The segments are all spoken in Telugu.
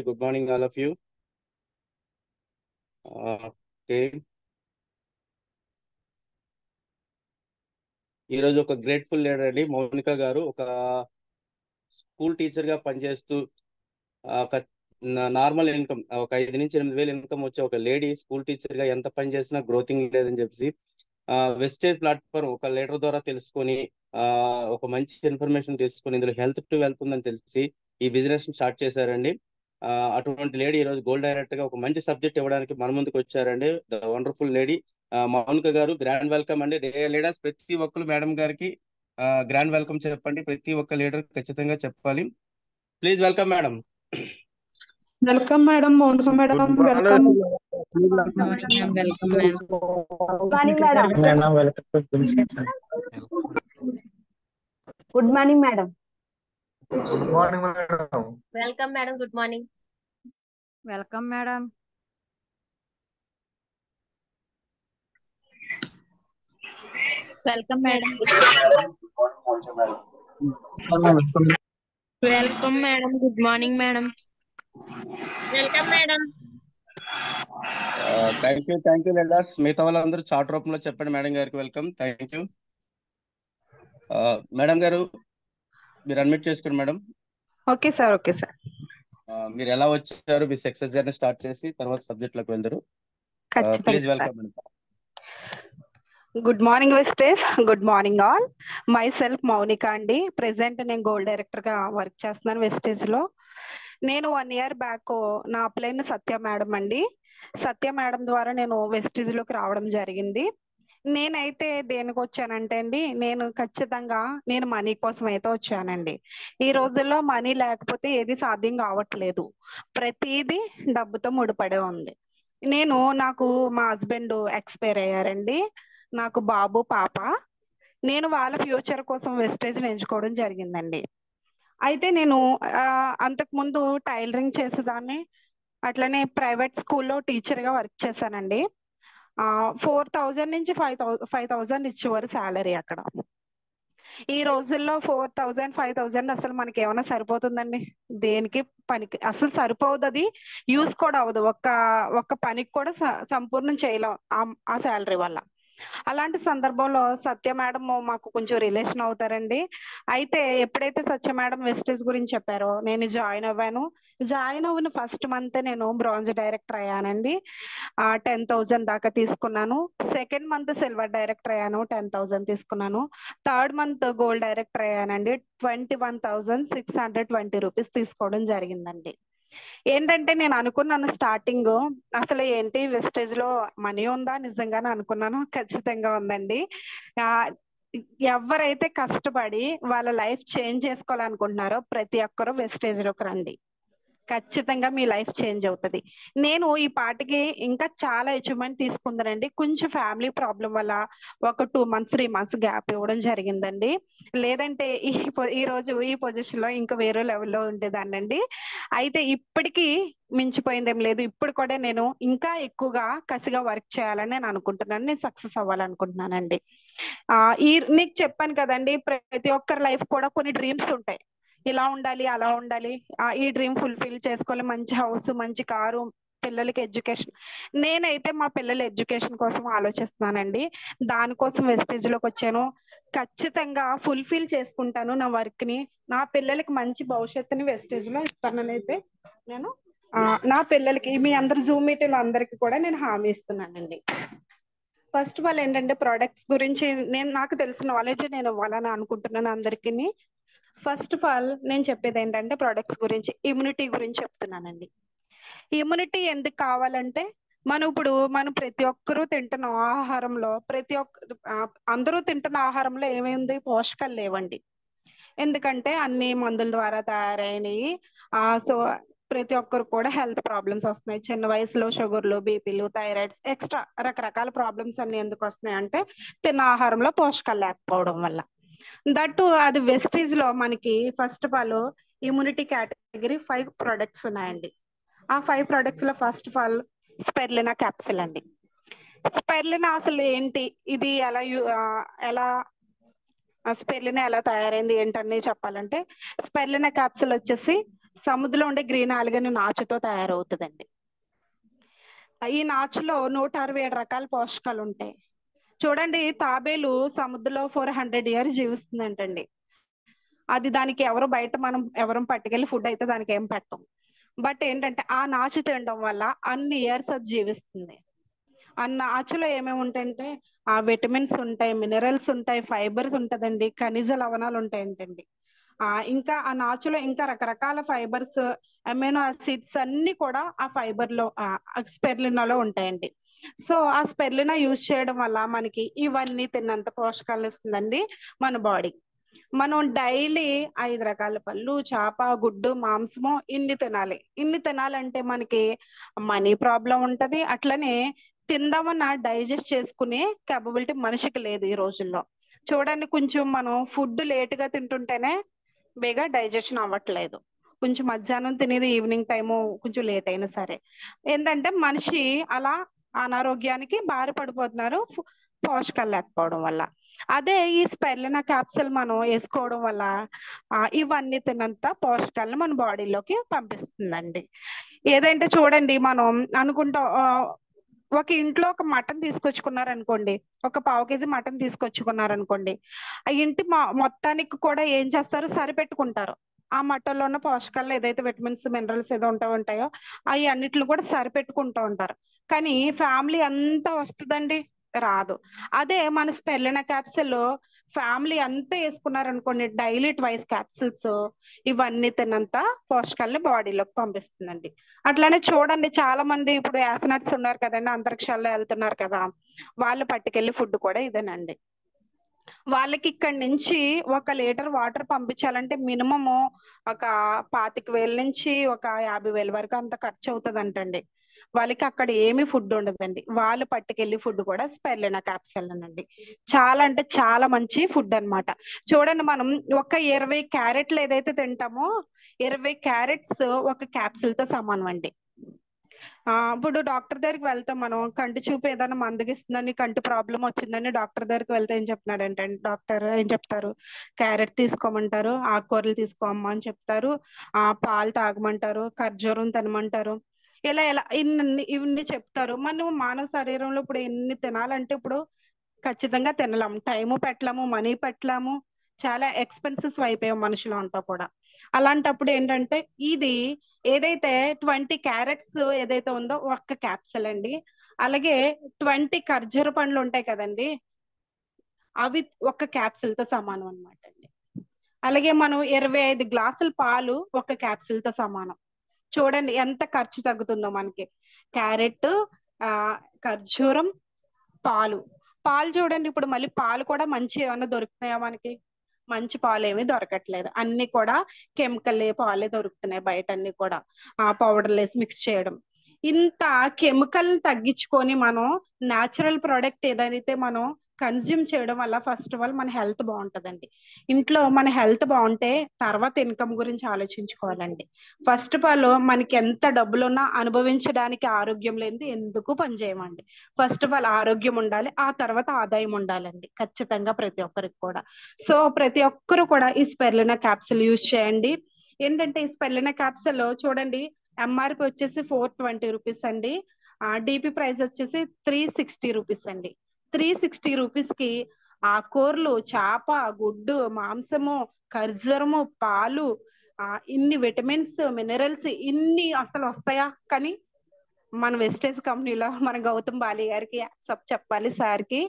Good morning, all of you. Okay. ఈరోజు ఒక గ్రేట్ఫుల్ లీడర్ అండి మౌనిక గారు. ఒక స్కూల్ టీచర్ గా పనిచేస్తూ ఒక నార్మల్ ఇన్కమ్ ఒక 5 నుంచి 8 వేలు ఇన్కమ్ వచ్చే ఒక లేడీ స్కూల్ టీచర్ గా ఎంత పని చేసినా గ్రోతింగ్ లేదని చెప్పి వెస్టేజ్ ప్లాట్ఫామ్ ఒక లీడర్ ద్వారా తెలుసుకొని ఒక మంచి ఇన్ఫర్మేషన్ తీసుకొని ఇందులో హెల్త్ టు వెల్త్ ఉందని తెలిసి ఈ బిజినెస్ స్టార్ట్ చేశారండి. అటువంటి లేడీ ఈ రోజు గోల్డ్ డైరెక్టర్ గా ఒక మంచి సబ్జెక్ట్ ఇవ్వడానికి మన ముందుకు వచ్చారండి. ద వండర్ఫుల్ లేడీ మౌనిక గారు. గ్రాండ్ వెల్కమ్ అండి. లీడర్స్ ప్రతి ఒక్కరు మేడం గారికి గ్రాండ్ వెల్కమ్ చెప్పండి. ప్రతి ఒక్క లీడర్ ఖచ్చితంగా చెప్పాలి. Please welcome madam. Welcome madam. Mounika madam welcome. Good morning madam. Good morning madam. Welcome madam. Good morning. Welcome madam. Welcome madam. Welcome madam. Good morning madam. Welcome madam. Thank you leaders. మిగతా వాళ్ళందరూ చార్ట్ రూపంలో చెప్పండి మేడం గారికి వెల్కమ్. Thank you. మేడం గారు మీరు అడ్మిట్ చేసుకోండి madam. Okay sir. Okay sir. మీరు ఎలా వచ్చారు, మీ సక్సెస్ జర్నీ స్టార్ట్ చేసి తర్వాత సబ్జెక్ట్ లోకి వెళ్తారు. Please welcome madam. Good morning wastage. Good morning all. Myself Mounika అండి. ప్రెసెంట్ నేను గోల్డ్ డైరెక్టర్ గా వర్క్ చేస్తున్నాను వెస్టేజ్ లో. నేను 1 year బ్యాక్ నా అప్లైన్ సత్య మేడం అండి. సత్య మేడం ద్వారా నేను వెస్టేజ్ లోకి రావడం జరిగింది. నేనైతే దేనికి వచ్చానంటే అండి, నేను ఖచ్చితంగా మనీ కోసం అయితే వచ్చానండి. ఈ రోజుల్లో మనీ లేకపోతే ఏది సాధ్యం కావట్లేదు. ప్రతిదీ డబ్బుతో ముడిపడే ఉంది. నాకు మా హస్బెండ్ ఎక్స్పైర్ అయ్యారండి. నాకు బాబు పాప. నేను వాళ్ళ ఫ్యూచర్ కోసం వెస్టేజ్ ఎంచుకోవడం జరిగిందండి. అయితే నేను అంతకు ముందు టైలరింగ్ చేసేదాన్ని, అట్లనే ప్రైవేట్ స్కూల్లో టీచర్గా వర్క్ చేశానండి. 4,000 నుంచి 5,000 ఇచ్చేవారు శాలరీ అక్కడ. ఈ రోజుల్లో 4,000 5,000 అసలు మనకి ఏమైనా సరిపోతుందండి? దేనికి పనికి అసలు సరిపోదు. అది యూస్ కూడా అవ్వదు. ఒక్క పనికి కూడా సంపూర్ణం చేయలేం ఆ శాలరీ వల్ల. అలాంటి సందర్భంలో సత్య మేడం మాకు కొంచెం రిలేషన్ అవుతారండి. అయితే ఎప్పుడైతే సత్య మేడం వెస్టేజ్ గురించి చెప్పారో నేను జాయిన్ అవ్వాను. జాయిన్ అవ్విన ఫస్ట్ మంత్ నేను బ్రాంజ్ డైరెక్టర్ అయ్యానండి. 10,000 దాకా తీసుకున్నాను. సెకండ్ మంత్ సిల్వర్ డైరెక్టర్ అయ్యాను, 10,000 తీసుకున్నాను. థర్డ్ మంత్ గోల్డ్ డైరెక్టర్ అయ్యానండి. 21,620 రూపీస్ తీసుకోవడం జరిగిందండి. ఏంటంటే నేను అనుకున్నాను స్టార్టింగ్, అసలు ఏంటి వెస్టేజ్ లో మనీ ఉందా నిజంగానే అనుకున్నాను. ఖచ్చితంగా ఉందండి. ఎవరైతే కష్టపడి వాళ్ళ లైఫ్ చేంజ్ చేసుకోవాలనుకుంటున్నారో ప్రతి ఒక్కరూ వెస్టేజ్ లోకి రండి. ఖచ్చితంగా మీ లైఫ్ చేంజ్ అవుతుంది. నేను ఈ పాటికి ఇంకా చాలా అచీవ్మెంట్ తీసుకుందానండి. కొంచెం ఫ్యామిలీ ప్రాబ్లం వల్ల ఒక 2 months 3 months గ్యాప్ ఇవ్వడం జరిగిందండి. లేదంటే ఈ రోజు ఈ పొజిషన్ లో ఇంకా వేరే లెవెల్లో ఉండేదాన్నండి. అయితే ఇప్పటికీ మించిపోయింది ఏం లేదు. ఇప్పుడు కూడా నేను ఇంకా ఎక్కువగా కసిగా వర్క్ చేయాలని నేను అనుకుంటున్నాను. నేను సక్సెస్ అవ్వాలనుకుంటున్నానండి. నీకు చెప్పాను కదండి, ప్రతి ఒక్కరి లైఫ్ కూడా కొన్ని డ్రీమ్స్ ఉంటాయి. ఇలా ఉండాలి, అలా ఉండాలి, ఈ డ్రీమ్ ఫుల్ఫిల్ చేసుకోవాలి, మంచి హౌస్, మంచి కారు, పిల్లలకి ఎడ్యుకేషన్. నేనైతే మా పిల్లల ఎడ్యుకేషన్ కోసం ఆలోచిస్తున్నానండి. దానికోసం వెస్టేజ్ లోకి వచ్చాను. ఖచ్చితంగా ఫుల్ఫిల్ చేసుకుంటాను నా వర్క్ ని. నా పిల్లలకి మంచి భవిష్యత్తుని వెస్టేజ్ లో ఇస్తాననైతే నేను నా పిల్లలకి, మీ అందరు జూమ్ మీటింగ్ అందరికి కూడా నేను హామీ ఇస్తున్నానండి. ఫస్ట్ ఆఫ్ ఆల్ ఏంటంటే ప్రొడక్ట్స్ గురించి నాకు తెలిసిన నాలెడ్జ్ నేను ఇవ్వాలని అనుకుంటున్నాను అందరికీ. ఫస్ట్ ఆఫ్ ఆల్ నేను చెప్పేది ఏంటంటే ప్రొడక్ట్స్ గురించి, ఇమ్యూనిటీ గురించి చెప్తున్నానండి. ఇమ్యూనిటీ ఎందుకు కావాలంటే మనం ప్రతి ఒక్కరూ తింటున్న ఆహారంలో అందరూ తింటున్న ఆహారంలో ఏమైంది? పోషకాలు లేవండి. ఎందుకంటే అన్ని మందుల ద్వారా తయారైనవి. సో ప్రతి ఒక్కరు కూడా హెల్త్ ప్రాబ్లమ్స్ వస్తున్నాయి. చిన్న వయసులో షుగర్లు, బీపీలు, థైరాయిడ్స్, ఎక్స్ట్రా రకరకాల ప్రాబ్లమ్స్ అన్ని ఎందుకు వస్తున్నాయి అంటే తిన్న ఆహారంలో పోషకాలు లేకపోవడం వల్ల. దట్టు అది వెస్టేజ్ లో మనకి first of all immunity category 5 products ఉన్నాయండి. ఆ 5 ప్రొడక్ట్స్ లో ఫస్ట్ ఆఫ్ ఆల్ స్పెర్లినా క్యాప్సిల్ అండి. స్పెర్లినా అసలు ఏంటి, ఇది ఎలా స్పెర్లినా ఎలా తయారైంది ఏంటని చెప్పాలంటే, స్పెర్లినా క్యాప్సిల్ వచ్చేసి సముద్రంలో ఉండే గ్రీన్ ఆల్గని నాచుతో తయారవుతుందండి. ఈ నాచులో 167 రకాల పోషకాలు ఉంటాయి. చూడండి, తాబేలు సముద్రంలో 400 ఇయర్స్ జీవిస్తుందంటండి. అది దానికి మనం ఎవరు పట్టుకెళ్ళి ఫుడ్ అయితే దానికి ఏం పెట్టం. బట్ ఏంటంటే ఆ నాచు తినడం వల్ల అన్ని ఇయర్స్ అది జీవిస్తుంది. ఆ నాచులో ఏమేమి ఉంటాయంటే ఆ విటమిన్స్ ఉంటాయి, మినరల్స్ ఉంటాయి, ఫైబర్స్ ఉంటదండి, ఖనిజ లవణాలు ఉంటాయంటండి. ఇంకా ఆ నాచులో ఇంకా రకరకాల ఫైబర్స్, అమైనో యాసిడ్స్ అన్ని కూడా ఆ ఫైబర్ లో స్పెర్లినాలో ఉంటాయండి. సో ఆ స్పెర్లినా యూజ్ చేయడం వల్ల మనకి ఇవన్నీ తిన్నంత పోషకాలు ఇస్తుందండి మన బాడీ. మనం డైలీ 5 రకాల పళ్ళు, చేప, గుడ్డు, మాంసము ఇన్ని తినాలి. ఇన్ని తినాలంటే మనకి మనీ ప్రాబ్లం ఉంటది. అట్లనే తిందామన్న డైజెస్ట్ చేసుకునే కేపబిలిటీ మనిషికి లేదు ఈ రోజుల్లో. చూడండి, కొంచెం మనం ఫుడ్ లేట్ గా తింటుంటేనే బేగా డైజెషన్ అవ్వట్లేదు. కొంచెం మధ్యాహ్నం తినేది ఈవినింగ్ టైము కొంచెం లేట్ అయినా సరే ఏంటంటే మనిషి అలా అనారోగ్యానికి బారి పడిపోతున్నారు పోషకాలు లేకపోవడం వల్ల. అదే ఈ స్పెర్లినా క్యాప్సూల్ మనం వేసుకోవడం వల్ల ఇవన్నీ తిన్నంత పోషకాలను మన బాడీలోకి పంపిస్తుందండి. ఏదంటే చూడండి, మనం అనుకుంటాం ఒక ఇంట్లో ఒక మటన్ తీసుకొచ్చుకున్నారనుకోండి, ఒక 1/2 కేజీ మటన్ తీసుకొచ్చుకున్నారనుకోండి, ఆ ఇంటి మొత్తానికి కూడా ఏం చేస్తారు, సరిపెట్టుకుంటారు. ఆ మటన్లో ఉన్న పోషకాలు ఏదైతే విటమిన్స్, మినరల్స్ ఏదో ఉంటాయో అవి అన్నిట్లు కూడా సరిపెట్టుకుంటూ ఉంటారు. కానీ ఫ్యామిలీ అంతా వస్తుందండి, రాదు. అదే మన స్పెర్లినా క్యాప్సూల్ ఫ్యామిలీ అంతా వేసుకున్నారనుకోండి, డైలీ 2 క్యాప్సూల్స్ ఇవన్నీ తిన్నంత పోషకాలని బాడీలోకి పంపిస్తుందండి. అట్లానే చూడండి, చాలా మంది ఇప్పుడు యాసనట్స్ ఉన్నారు కదండి, అంతరిక్షాల్లో వెళ్తున్నారు కదా, వాళ్ళు పట్టుకెళ్ళి ఫుడ్ కూడా ఇదేనండి. వాళ్ళకి ఇక్కడ నుంచి 1 లీటర్ వాటర్ పంపించాలంటే మినిమము ఒక 25,000 నుంచి ఒక 50,000 వరకు అంత ఖర్చు అవుతుంది అంటండి. వాళ్ళకి అక్కడ ఏమి ఫుడ్ ఉండదండి. వాళ్ళు పట్టుకెళ్ళి ఫుడ్ కూడా స్పెర్లినా క్యాప్సూల్ అండి. చాలా అంటే చాలా మంచి ఫుడ్ అన్నమాట. చూడండి, మనం ఒక 20 క్యారెట్లు ఏదైతే తింటామో 20 క్యారెట్స్ ఒక క్యాప్సూల్ తో సమానం అండి. ఇప్పుడు డాక్టర్ దగ్గరికి వెళ్తాం, మనం కంటి చూపు ఏదైనా మందగిస్తుందని, కంటి ప్రాబ్లం వచ్చిందని డాక్టర్ దగ్గరికి వెళ్తే ఏం చెప్తున్నాడు అంటే డాక్టర్ ఏం చెప్తారు, క్యారెట్ తీసుకోమంటారు, ఆకుకూరలు తీసుకోమ్మా అని చెప్తారు, పాలు తాగమంటారు, ఖర్జూరం తినమంటారు. ఇలా ఇవన్నీ చెప్తారు. మనం మానవ శరీరంలో ఇప్పుడు ఎన్ని తినాలంటే ఇప్పుడు ఖచ్చితంగా తినలేము, టైము పెట్టలేము, మనీ పెట్టలేము, చాలా ఎక్స్పెన్సెస్ అయిపోయాం మనుషులు అంతా కూడా. అలాంటప్పుడు ఏంటంటే ఇది ఏదైతే 20 క్యారెట్స్ ఏదైతే ఉందో 1 క్యాప్సూల్ అండి. అలాగే 20 ఖర్జూర పండ్లు ఉంటాయి కదండి, అవి 1 క్యాప్సూల్ తో సమానం అనమాట అండి. అలాగే మనం 25 గ్లాసుల పాలు 1 క్యాప్సూల్ తో సమానం. చూడండి ఎంత ఖర్చు తగ్గుతుందో మనకి. క్యారెట్, ఖర్జూరం, పాలు చూడండి, ఇప్పుడు మళ్ళీ పాలు కూడా మంచి ఏమైనా దొరుకుతున్నాయా మనకి? మంచి పాలు ఏమీ దొరకట్లేదు, అన్ని కూడా కెమికల్ పాలే దొరుకుతున్నాయి బయట. అన్ని కూడా పౌడర్లు వేసి మిక్స్ చేయడం. ఇంత కెమికల్ తగ్గించుకొని మనం న్యాచురల్ ప్రోడక్ట్ ఏదైతే మనం కన్జ్యూమ్ చేయడం వల్ల ఫస్ట్ ఆఫ్ ఆల్ మన హెల్త్ బాగుంటదండి. ఇంట్లో మన హెల్త్ బాగుంటే తర్వాత ఇన్కమ్ గురించి ఆలోచించుకోవాలండి. ఫస్ట్ ఆఫ్ ఆల్ మనకి ఎంత డబ్బులున్నా అనుభవించడానికి ఆరోగ్యం లేనిది ఎందుకు పనిచేయమండి. ఫస్ట్ ఆఫ్ ఆల్ ఆరోగ్యం ఉండాలి, ఆ తర్వాత ఆదాయం ఉండాలండి ఖచ్చితంగా ప్రతి ఒక్కరికి కూడా. సో ప్రతి ఒక్కరు కూడా ఈ స్పెర్లినా క్యాప్సూల్ యూజ్ చేయండి. ఏంటంటే ఈ స్పెర్లినా క్యాప్సూల్ చూడండి, ఎంఆర్పి వచ్చేసి 420 రూపీస్ అండి. డిపి ప్రైస్ వచ్చేసి 360 రూపీస్ అండి. 360 రూపీస్ కి ఆకుకూరలు, చేప, గుడ్డు, మాంసము, ఖర్జూరము, పాలు, ఇన్ని విటమిన్స్, మినరల్స్ ఇన్ని అసలు వస్తాయా? కానీ మన వెస్టేజ్ కంపెనీలో మన గౌతమ్ బాలి గారికి చెప్పాలి, సార్కి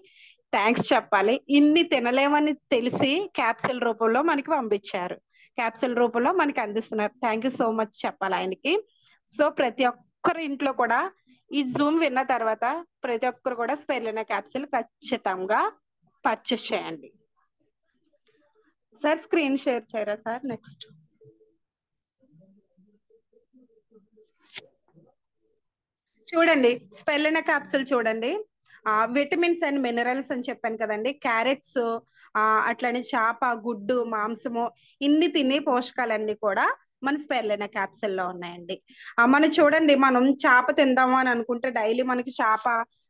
థ్యాంక్స్ చెప్పాలి. ఇన్ని తినలేమని తెలిసి క్యాప్సూల్ రూపంలో మనకి పంపించారు, క్యాప్సూల్ రూపంలో మనకి అందిస్తున్నారు. థ్యాంక్ యూ సో మచ్ చెప్పాలి ఆయనకి. సో ప్రతి ఒక్కరు ఇంట్లో కూడా ఈ జూమ్ విన్న తర్వాత ప్రతి ఒక్కరు కూడా స్పెర్లినా క్యాప్సూల్ ఖచ్చితంగా పర్చేస్ చేయండి. సార్ స్క్రీన్ షేర్ చేయరా సార్? నెక్స్ట్ చూడండి, స్పెర్లినా క్యాప్సూల్ చూడండి, విటమిన్స్ అండ్ మినరల్స్ అని చెప్పాను కదండి. క్యారెట్స్, అట్లనే చేప, గుడ్డు, మాంసము ఇన్ని తినే పోషకాలన్నీ కూడా మన స్పెర్లినా క్యాప్సూల్లో ఉన్నాయండి. మనం చూడండి, మనం చేప తిందాము అని అనుకుంటే డైలీ మనకి చేప,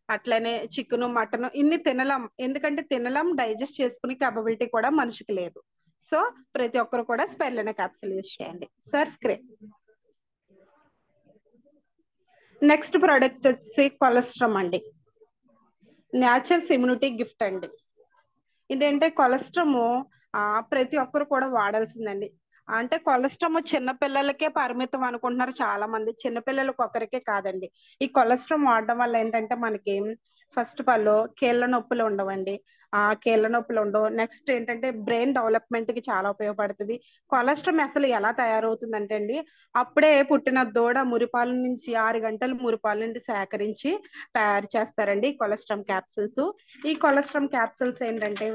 అట్లనే చికెన్, మటన్ ఇన్ని తినలేం. ఎందుకంటే తినలేం, డైజెస్ట్ చేసుకునే కేపబిలిటీ కూడా మనిషికి లేదు. సో ప్రతి ఒక్కరు కూడా స్పెర్లినా క్యాప్సిల్ యూజ్ చేయండి. Sir screen. నెక్స్ట్ ప్రోడక్ట్ వచ్చి కొలెస్ట్రామ్ అండి. న్యాచురల్స్ ఇమ్యూనిటీ గిఫ్ట్ అండి. ఇదేంటే కొలెస్ట్రామ్ ప్రతి ఒక్కరు కూడా వాడాల్సిందండి. అంటే కొలెస్ట్రామ్ చిన్న పిల్లలకే పరిమితం అనుకుంటున్నారు చాలా మంది. చిన్నపిల్లలకు ఒక్కరికే కాదండి. ఈ కొలెస్ట్రామ్ వాడడం వల్ల ఏంటంటే మనకి ఫస్ట్ ఆఫ్ ఆల్ కీళ్ళ నొప్పులు ఉండవండి. కీళ్ళ నొప్పులు ఉండవు. నెక్స్ట్ ఏంటంటే బ్రెయిన్ డెవలప్మెంట్ కి చాలా ఉపయోగపడుతుంది. కొలెస్ట్రామ్ అసలు ఎలా తయారవుతుందంటే అండి, అప్పుడే పుట్టిన దూడ మురిపాల నుంచి 6 గంటలు మురిపాల నుండి సేకరించి తయారు చేస్తారండి కొలెస్ట్రామ్ క్యాప్సిల్స్. ఈ కొలెస్ట్రామ్ క్యాప్సిల్స్ ఏంటంటే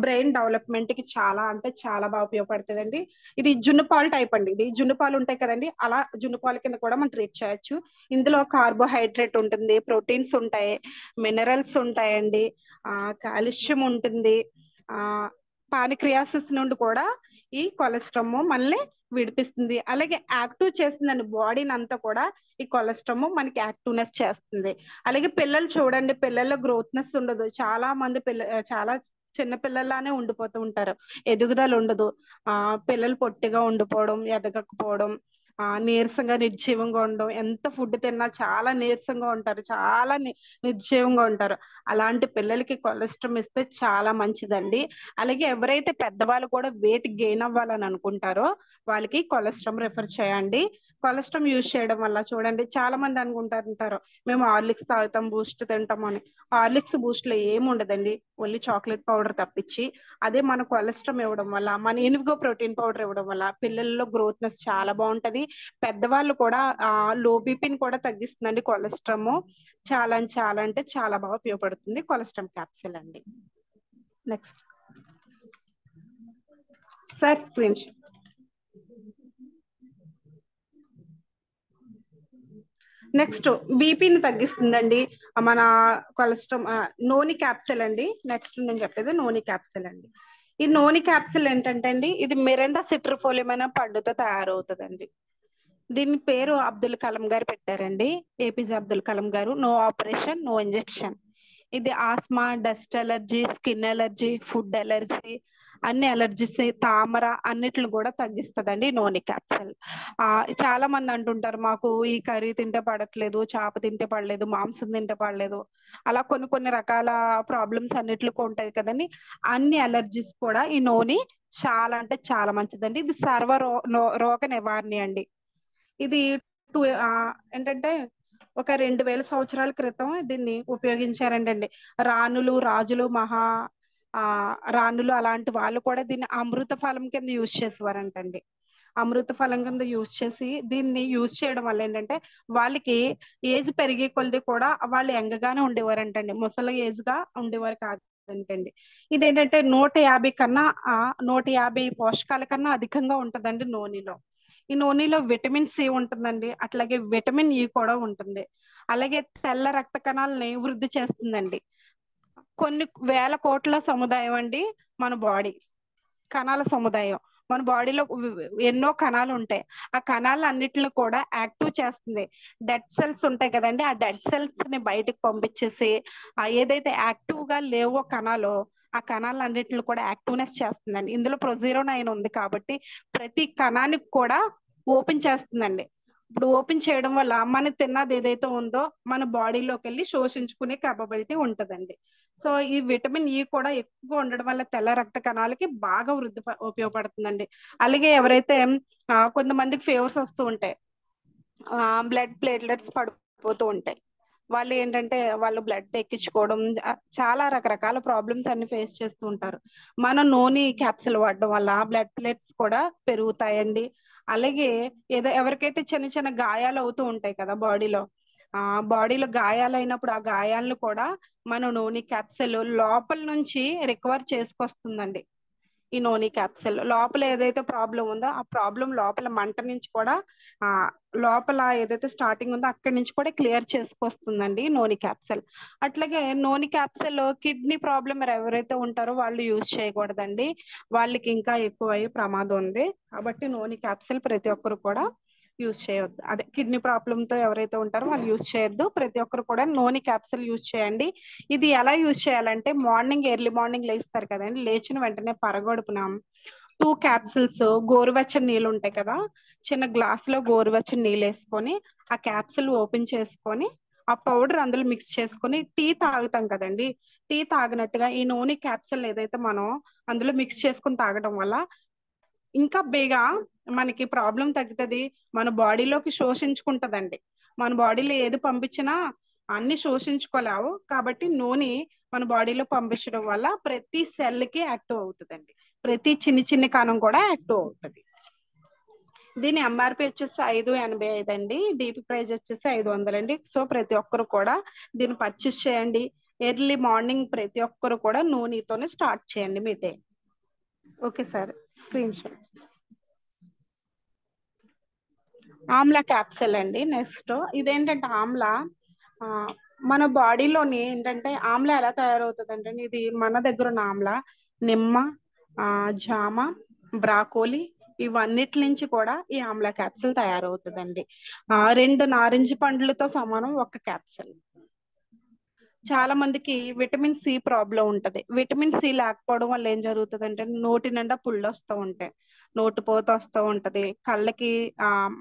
బ్రెయిన్ డెవలప్మెంట్ కి చాలా అంటే చాలా బాగా ఉపయోగపడుతుందండి. ఇది జున్నుపాలు టైప్ అండి. ఇది జున్నుపాలు ఉంటాయి కదండి, అలా జున్నుపాల కింద కూడా మనం ట్రీట్ చేయొచ్చు. ఇందులో కార్బోహైడ్రేట్ ఉంటుంది, ప్రోటీన్స్ ఉంటాయి, మినరల్స్ ఉంటాయండి, కాల్షియం ఉంటుంది. పానిక్రియాసిస్ నుండి కూడా ఈ కొలెస్ట్రామ్ మళ్ళీ విడిపిస్తుంది. అలాగే యాక్టివ్ చేస్తుందండి బాడీని అంతా కూడా. ఈ కొలెస్ట్రామ్ మనకి యాక్టివ్నెస్ చేస్తుంది. అలాగే పిల్లలు చూడండి, పిల్లల్లో గ్రోత్నెస్ ఉండదు. చాలా మంది చాలా చిన్న పిల్లల్లానే ఉండిపోతూ ఉంటారు. ఎదుగుదల ఉండదు. పిల్లలు పొట్టిగా ఉండిపోవడం, ఎదగకపోవడం, నీరసంగా నిర్జీవంగా ఉండడం, ఎంత ఫుడ్ తిన్నా చాలా నీరసంగా ఉంటారు, చాలా నిర్జీవంగా ఉంటారు. అలాంటి పిల్లలకి కొలెస్ట్రామ్ ఇస్తే చాలా మంచిదండి. అలాగే ఎవరైతే పెద్దవాళ్ళు కూడా వెయిట్ గెయిన్ అవ్వాలని అనుకుంటారో వాళ్ళకి కొలెస్ట్రామ్ రిఫర్ చేయండి. కొలెస్ట్రామ్ యూజ్ చేయడం వల్ల చూడండి, చాలా మంది అనుకుంటారు మేము హార్లిక్స్ తాగుతాం, బూస్ట్ తింటాం అని. హార్లిక్స్ బూస్ట్ లో ఏమి ఉండదండి, ఓన్లీ చాక్లెట్ పౌడర్ తప్పించి. అదే మన కొలెస్ట్రామ్ ఇవ్వడం వల్ల, మన ఇన్విగో ప్రోటీన్ పౌడర్ ఇవ్వడం వల్ల పిల్లల్లో గ్రోత్నెస్ చాలా బాగుంటది. పెద్దవాళ్ళు కూడా లో బీపీని కూడా తగ్గిస్తుందండి కొలెస్ట్రామ్. చాలా చాలా అంటే చాలా బాగా ఉపయోగపడుతుంది కొలెస్ట్రామ్ క్యాప్సిల్ అండి. Next sir screen shot. Next బీపీని తగ్గిస్తుందండి మన కొలెస్ట్రామ్. నోని క్యాప్సిల్ అండి. నెక్స్ట్ నేను చెప్పేది నోని క్యాప్సిల్ అండి. ఈ నోని క్యాప్సిల్ ఏంటంటే అండి, ఇది మిరిండా సిట్రిఫోలియం అనే పండుతో తయారవుతుందండి. దీని పేరు అబ్దుల్ కలాం గారు పెట్టారండి, ఏపీజే అబ్దుల్ కలాం గారు. No operation, no injection. ఇది asthma, dust allergy, skin allergy, food allergy, అన్ని అలర్జీస్, తామర అన్నిటిని కూడా తగ్గిస్తుందండి నోని క్యాప్సిల్. చాలా మంది అంటుంటారు మాకు ఈ కర్రీ తింటే పడట్లేదు, చేప తింటే పడలేదు, మాంసం తింటే పడలేదు, అలా కొన్ని కొన్ని రకాల ప్రాబ్లమ్స్ అన్నిటికి ఉంటాయి కదండి. అన్ని అలర్జీస్ కూడా ఈ నోని చాలా అంటే చాలా మంచిదండి. ఇది సర్వ రోగ నివారణ అండి. ఇది ఏంటంటే ఒక 2000 సంవత్సరాల క్రితం దీన్ని ఉపయోగించారండి. రాణులు, రాజులు, రాణులు అలాంటి వాళ్ళు కూడా దీన్ని అమృత ఫలం కింద యూజ్ చేసేవారంటండి. అమృత ఫలం కింద యూజ్ చేసి దీన్ని యూజ్ చేయడం వల్ల ఏంటంటే వాళ్ళకి ఏజ్ పెరిగే కొలది కూడా వాళ్ళు యంగ్గానే ఉండేవారంటండి, ముసలి ఏజ్ గా ఉండేవారు కాదంటండి. ఇదేంటంటే 150 కన్నా 150 పోషకాల కన్నా అధికంగా ఉంటదండి నూనెలో. ఈ నూనెలో విటమిన్ సి ఉంటుందండి, అట్లాగే విటమిన్ ఈ కూడా ఉంటుంది. అలాగే తెల్ల రక్త కణాలని వృద్ధి చేస్తుందండి. కొన్ని వేల కోట్ల సముదాయం అండి మన బాడీ కణాల సముదాయం. మన బాడీలో ఎన్నో కణాలు ఉంటాయి. ఆ కణాలు అన్నిటిని కూడా యాక్టివ్ చేస్తుంది. డెడ్ సెల్స్ ఉంటాయి కదండి, ఆ డెడ్ సెల్స్ ని బయటకు పంపించేసి ఏదైతే యాక్టివ్ గా లేవో కణాలు, ఆ కణాలు అన్నిటిని కూడా యాక్టివ్నెస్ చేస్తుందండి. ఇందులో ప్రొజీరోనైన్ ఉంది కాబట్టి ప్రతి కణానికి కూడా ఓపెన్ చేస్తుందండి. ఇప్పుడు ఓపెన్ చేయడం వల్ల మనం తిన్నది ఏదైతే ఉందో మన బాడీలోకి వెళ్ళి శోషించుకునే కేపబిలిటీ ఉంటదండి. సో ఈ విటమిన్ ఈ కూడా ఎక్కువ ఉండడం వల్ల తెల్ల రక్త కణాలకి బాగా వృద్ధి ఉపయోగపడుతుందండి. అలాగే ఎవరైతే కొంతమందికి ఫీవర్స్ వస్తూ ఉంటాయి, బ్లడ్ ప్లేట్లెట్స్ పడిపోతూ ఉంటాయి, వాళ్ళు ఏంటంటే వాళ్ళు బ్లడ్ ఎక్కించుకోవడం, చాలా రకరకాల ప్రాబ్లమ్స్ అన్ని ఫేస్ చేస్తూ ఉంటారు. మన నూనె క్యాప్సిల్ వాడడం వల్ల బ్లడ్ ప్లేట్స్ కూడా పెరుగుతాయండి. అలాగే ఎవరికైతే చిన్న చిన్న గాయాలు అవుతూ ఉంటాయి కదా బాడీలో గాయాలైనప్పుడు ఆ గాయాలను కూడా మన నూనె క్యాప్సిల్ లోపల నుంచి రికవర్ చేసుకొస్తుందండి. ఈ నూనె క్యాప్సిల్ లోపల ఏదైతే ప్రాబ్లం ఉందో ఆ ప్రాబ్లం లోపల మంట నుంచి కూడా లోపల ఏదైతే స్టార్టింగ్ ఉందో అక్కడి నుంచి కూడా క్లియర్ చేసుకొస్తుందండి నూనె క్యాప్సిల్. అట్లాగే నూనె క్యాప్సిల్ కిడ్నీ ప్రాబ్లం ఎవరైతే ఉంటారో వాళ్ళు యూజ్ చేయకూడదండి, వాళ్ళకి ఇంకా ఎక్కువ అయ్యే ప్రమాదం ఉంది. కాబట్టి నూనె క్యాప్సిల్ ప్రతి ఒక్కరు కూడా యూజ్ చేయొద్దు. అదే కిడ్నీ ప్రాబ్లమ్ తో ఎవరైతే ఉంటారో వాళ్ళు యూజ్ చేయొద్దు. ప్రతి ఒక్కరు కూడా నూనె క్యాప్సిల్ యూజ్ చేయండి. ఇది ఎలా యూజ్ చేయాలంటే ఎర్లీ మార్నింగ్ లేస్తారు కదండి, లేచిన వెంటనే పరగడుపున 2 క్యాప్సిల్స్ గోరువెచ్చని నీళ్ళు ఉంటాయి కదా, చిన్న గ్లాస్ లో గోరువెచ్చని నీళ్ళు వేసుకొని ఆ క్యాప్సిల్ ఓపెన్ చేసుకొని ఆ పౌడర్ అందులో మిక్స్ చేసుకొని టీ తాగుతాం కదండి, టీ తాగినట్టుగా ఈ నూనె క్యాప్సిల్ ఏదైతే మనం అందులో మిక్స్ చేసుకుని తాగడం వల్ల ఇంకా బేగా మనకి ప్రాబ్లం తగ్గుతుంది, మన బాడీలోకి శోషించుకుంటదండి. మన బాడీలో ఏది పంపించినా అన్ని శోషించుకోలేవు కాబట్టి నూనె మన బాడీలో పంపించడం వల్ల ప్రతి సెల్ కి యాక్టివ్ అవుతుందండి, ప్రతి చిన్ని కణం కూడా యాక్టివ్ అవుతుంది. దీని ఎంఆర్పి వచ్చేసి 585 అండి, డిపి ప్రైస్ వచ్చేసి 500 అండి. సో ప్రతి ఒక్కరు కూడా దీన్ని పర్చేస్ చేయండి. ఎర్లీ మార్నింగ్ ప్రతి ఒక్కరు కూడా నూనెతోనే స్టార్ట్ చేయండి మీ day. Okay sir, screen shot. Amla capsule అండి. నెక్స్ట్ ఇదేంటంటే ఆమ్లా మన బాడీలోని ఏంటంటే ఆమ్లా ఎలా తయారవుతుంది అంటే, ఇది మన దగ్గర ఉన్న ఆమ్లా నిమ్మ, జామ, బ్రాకోలి ఇవన్నిటి నుంచి కూడా ఈ ఆమ్లా క్యాప్సూల్ తయారవుతుందండి. 2 నారింజ పండ్లతో సమానం ఒక క్యాప్సూల్. చాలా మందికి విటమిన్ సి ప్రాబ్లం ఉంటది. విటమిన్ సి లేకపోవడం వల్ల ఏం జరుగుతుంది అంటే నోటి నిండా పుళ్ళు వస్తూ ఉంటాయి, నోటిపోత వస్తూ ఉంటది, కళ్ళకి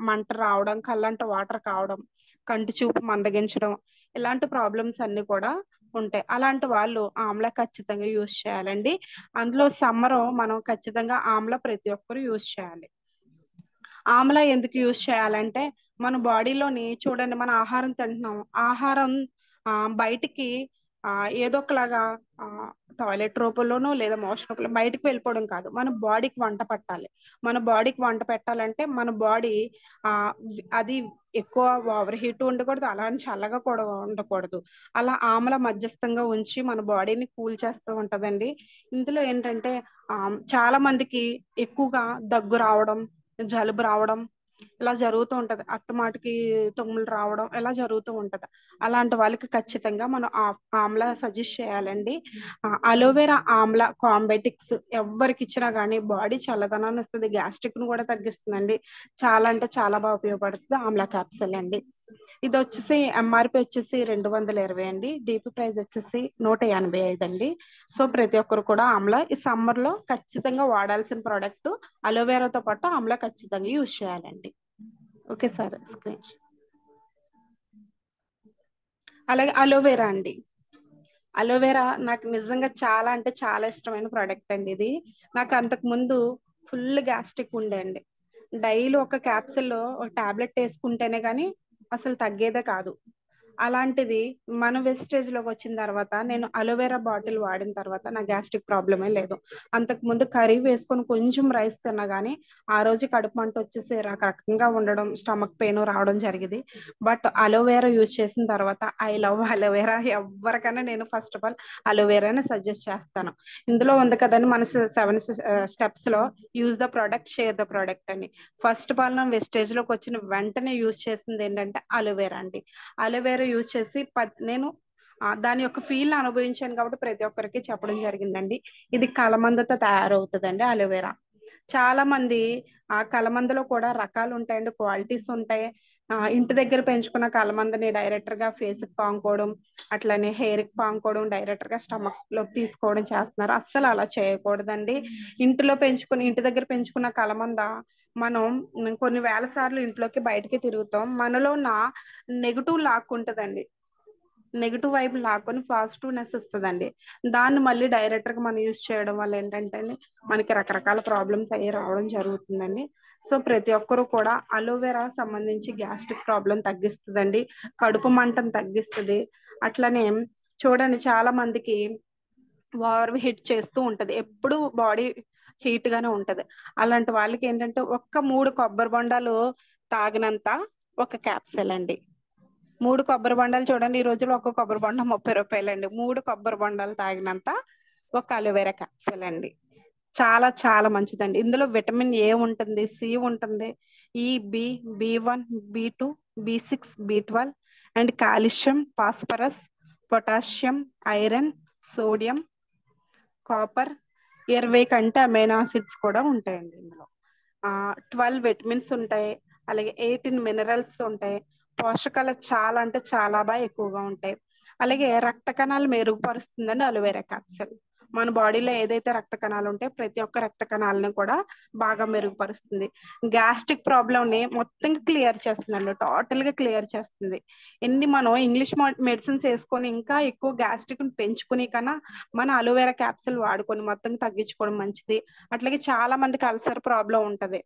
మంట రావడం, కళ్ళంట వాటర్ కావడం, కంటి చూపు మందగించడం, ఇలాంటి ప్రాబ్లమ్స్ అన్ని కూడా ఉంటాయి. అలాంటి వాళ్ళు ఆమ్లా ఖచ్చితంగా యూజ్ చేయాలండి. అందులో సమ్మర్ మనం ఖచ్చితంగా ఆమ్లా ప్రతి ఒక్కరు యూజ్ చేయాలి. ఆమ్లా ఎందుకు యూజ్ చేయాలంటే మన బాడీలోని చూడండి, మన ఆహారం తింటున్నాం, ఆహారం బయటికి ఏదో ఒకలాగా టాయిలెట్ రూపంలోనో లేదా మోషన్ రూపంలో బయటకు వెళ్ళిపోవడం కాదు, మన బాడీకి వంట పట్టాలి. మన బాడీకి వంట పెట్టాలంటే మన బాడీ అది ఎక్కువ ఓవర్ హీట్ ఉండకూడదు, అలా అని చల్లగా కూడా ఉండకూడదు. అలా ఆమ్ల మధ్యస్థంగా ఉంచి మన బాడీని కూల్ చేస్తూ ఉంటదండి. ఇందులో ఏంటంటే చాలా మందికి ఎక్కువగా దగ్గు రావడం, జలుబు రావడం ఇలా జరుగుతూ ఉంటది, అత్తమాటికి తుమ్ములు రావడం ఇలా జరుగుతూ ఉంటది. అలాంటి వాళ్ళకి ఖచ్చితంగా మనం ఆమ్లా సజెస్ట్ చేయాలండి. అలోవెరా ఆమ్లా కాంబెటిక్స్ ఎవరికి ఇచ్చినా కానీ బాడీ చల్లదనాన్ని ఇస్తుంది, గ్యాస్ట్రిక్ ను కూడా తగ్గిస్తుందండి. చాలా అంటే చాలా బాగా ఉపయోగపడుతుంది ఆమ్లా క్యాప్సూల్ అండి. ఇది వచ్చేసి ఎంఆర్పి వచ్చేసి 220 అండి, డిపి ప్రైస్ వచ్చేసి 185 అండి. సో ప్రతి ఒక్కరు కూడా ఆమ్లా ఈ సమ్మర్ లో ఖచ్చితంగా వాడాల్సిన ప్రోడక్ట్. అలోవెరాతో పాటు ఆమ్లా ఖచ్చితంగా యూజ్ చేయాలండి. Okay sir, screen. అలాగే అలోవెరా అండి. అలోవెరా నాకు నిజంగా చాలా అంటే చాలా ఇష్టమైన ప్రోడక్ట్ అండి. ఇది నాకు అంతకు ముందు ఫుల్ గ్యాస్ట్రిక్ ఉండే అండి. డైలీ ఒక క్యాప్సూల్ ఒక టాబ్లెట్ వేసుకుంటేనే కానీ అసలు తగ్గేదే కాదు. అలాంటిది మన వెస్టేజ్ లోకి వచ్చిన తర్వాత నేను అలోవెరా బాటిల్ వాడిన తర్వాత నా గ్యాస్ట్రిక్ ప్రాబ్లమే లేదు. అంతకు ముందు కర్రీ వేసుకొని కొంచెం రైస్ తిన్నా కానీ ఆ రోజు కడుపు మంట వచ్చేసి రకరకంగా ఉండడం, స్టమక్ పెయిన్ రావడం జరిగింది. బట్ అలోవెరా యూజ్ చేసిన తర్వాత ఐ లవ్ అలోవెరా. ఎవరికైనా నేను ఫస్ట్ ఆఫ్ ఆల్ అలోవెరాని సజెస్ట్ చేస్తాను. ఇందులో ఉంది కదండి మన 7 స్టెప్స్ లో use the product, share the product అని. ఫస్ట్ ఆఫ్ ఆల్ నా వెస్టేజ్ లోకి వచ్చిన వెంటనే యూజ్ చేసింది ఏంటంటే అలోవెరా అండి. అలోవెరా యూజ్ చేసి నేను దాని యొక్క ఫీల్ అనుభవించాను కాబట్టి ప్రతి ఒక్కరికి చెప్పడం జరిగిందండి. ఇది కలమందతో తయారవుతుందండి అలోవెరా. చాలా మంది కలమందలో కూడా రకాలు ఉంటాయండి, క్వాలిటీస్ ఉంటాయి. ఇంటి దగ్గర పెంచుకున్న కలమందని డైరెక్టర్ గా ఫేస్ కి పాముకోవడం, అట్లనే హెయిర్ కి పాముకోవడం, డైరెక్టర్ గా స్టమక్ లోకి తీసుకోవడం చేస్తున్నారు. అస్సలు అలా చేయకూడదండి. ఇంటి దగ్గర పెంచుకున్న కలమంద మనం కొన్ని వేల సార్లు ఇంట్లోకి బయటకి తిరుగుతాం, మనలో ఉన్న నెగిటివ్ లాక్కుంటదండి, నెగిటివ్ వైపు లాక్కొని పాజిటివ్నెస్ ఇస్తుందండి. దాన్ని మళ్ళీ డైరెక్టర్ గా మనం యూజ్ చేయడం వల్ల ఏంటంటే మనకి రకరకాల ప్రాబ్లమ్స్ అయ్యి రావడం జరుగుతుందండి. సో ప్రతి ఒక్కరు కూడా అలోవెరా సంబంధించి గ్యాస్ట్రిక్ ప్రాబ్లం తగ్గిస్తుందండి, కడుపు మంటను తగ్గిస్తుంది. అట్లనే చూడండి చాలా మందికి ఓవర్ హీట్ చేస్తూ ఉంటది, ఎప్పుడు బాడీ హీట్ గానే ఉంటది. అలాంటి వాళ్ళకి ఏంటంటే 3 కొబ్బరి బొండాలు తాగినంత ఒక క్యాప్సూల్ అండి. 3 కొబ్బరి బొండాలు చూడండి, ఈ రోజులో ఒక కొబ్బరి బొండ 30 రూపాయలు అండి. 3 కొబ్బరి బొండాలు తాగినంత ఒక అలోవెరా క్యాప్సూల్ అండి. చాలా చాలా మంచిదండి. ఇందులో విటమిన్ ఏ ఉంటుంది, సి ఉంటుంది, ఈ B1, B2, B6, B12 and calcium, phosphorus, potassium, iron, sodium, copper, 20 కంటే అమైనో ఆసిడ్స్ కూడా ఉంటాయండి. ఇందులో 12 విటమిన్స్ ఉంటాయి, అలాగే 18 మినరల్స్ ఉంటాయి, పోషకాలు చాలా అంటే చాలా బాగా ఎక్కువగా ఉంటాయి. అలాగే రక్త కణాలు మెరుగుపరుస్తుందండి అలోవెరా క్యాప్సూల్. మన బాడీలో ఏదైతే రక్త కణాలు ఉంటే ప్రతి ఒక్క రక్త కణాలను కూడా బాగా మెరుగుపరుస్తుంది. గ్యాస్ట్రిక్ ప్రాబ్లం ని మొత్తం క్లియర్ చేస్తుందండి, టోటల్ గా క్లియర్ చేస్తుంది. మనం ఇంగ్లీష్ మెడిసిన్స్ వేసుకొని ఇంకా ఎక్కువ గ్యాస్ట్రిక్ పెంచుకుని కన్నా మన అలోవెరా క్యాప్సిల్ వాడుకొని మొత్తం తగ్గించుకోవడం మంచిది. అట్లాగే చాలా మందికి అల్సర్ ప్రాబ్లం ఉంటది,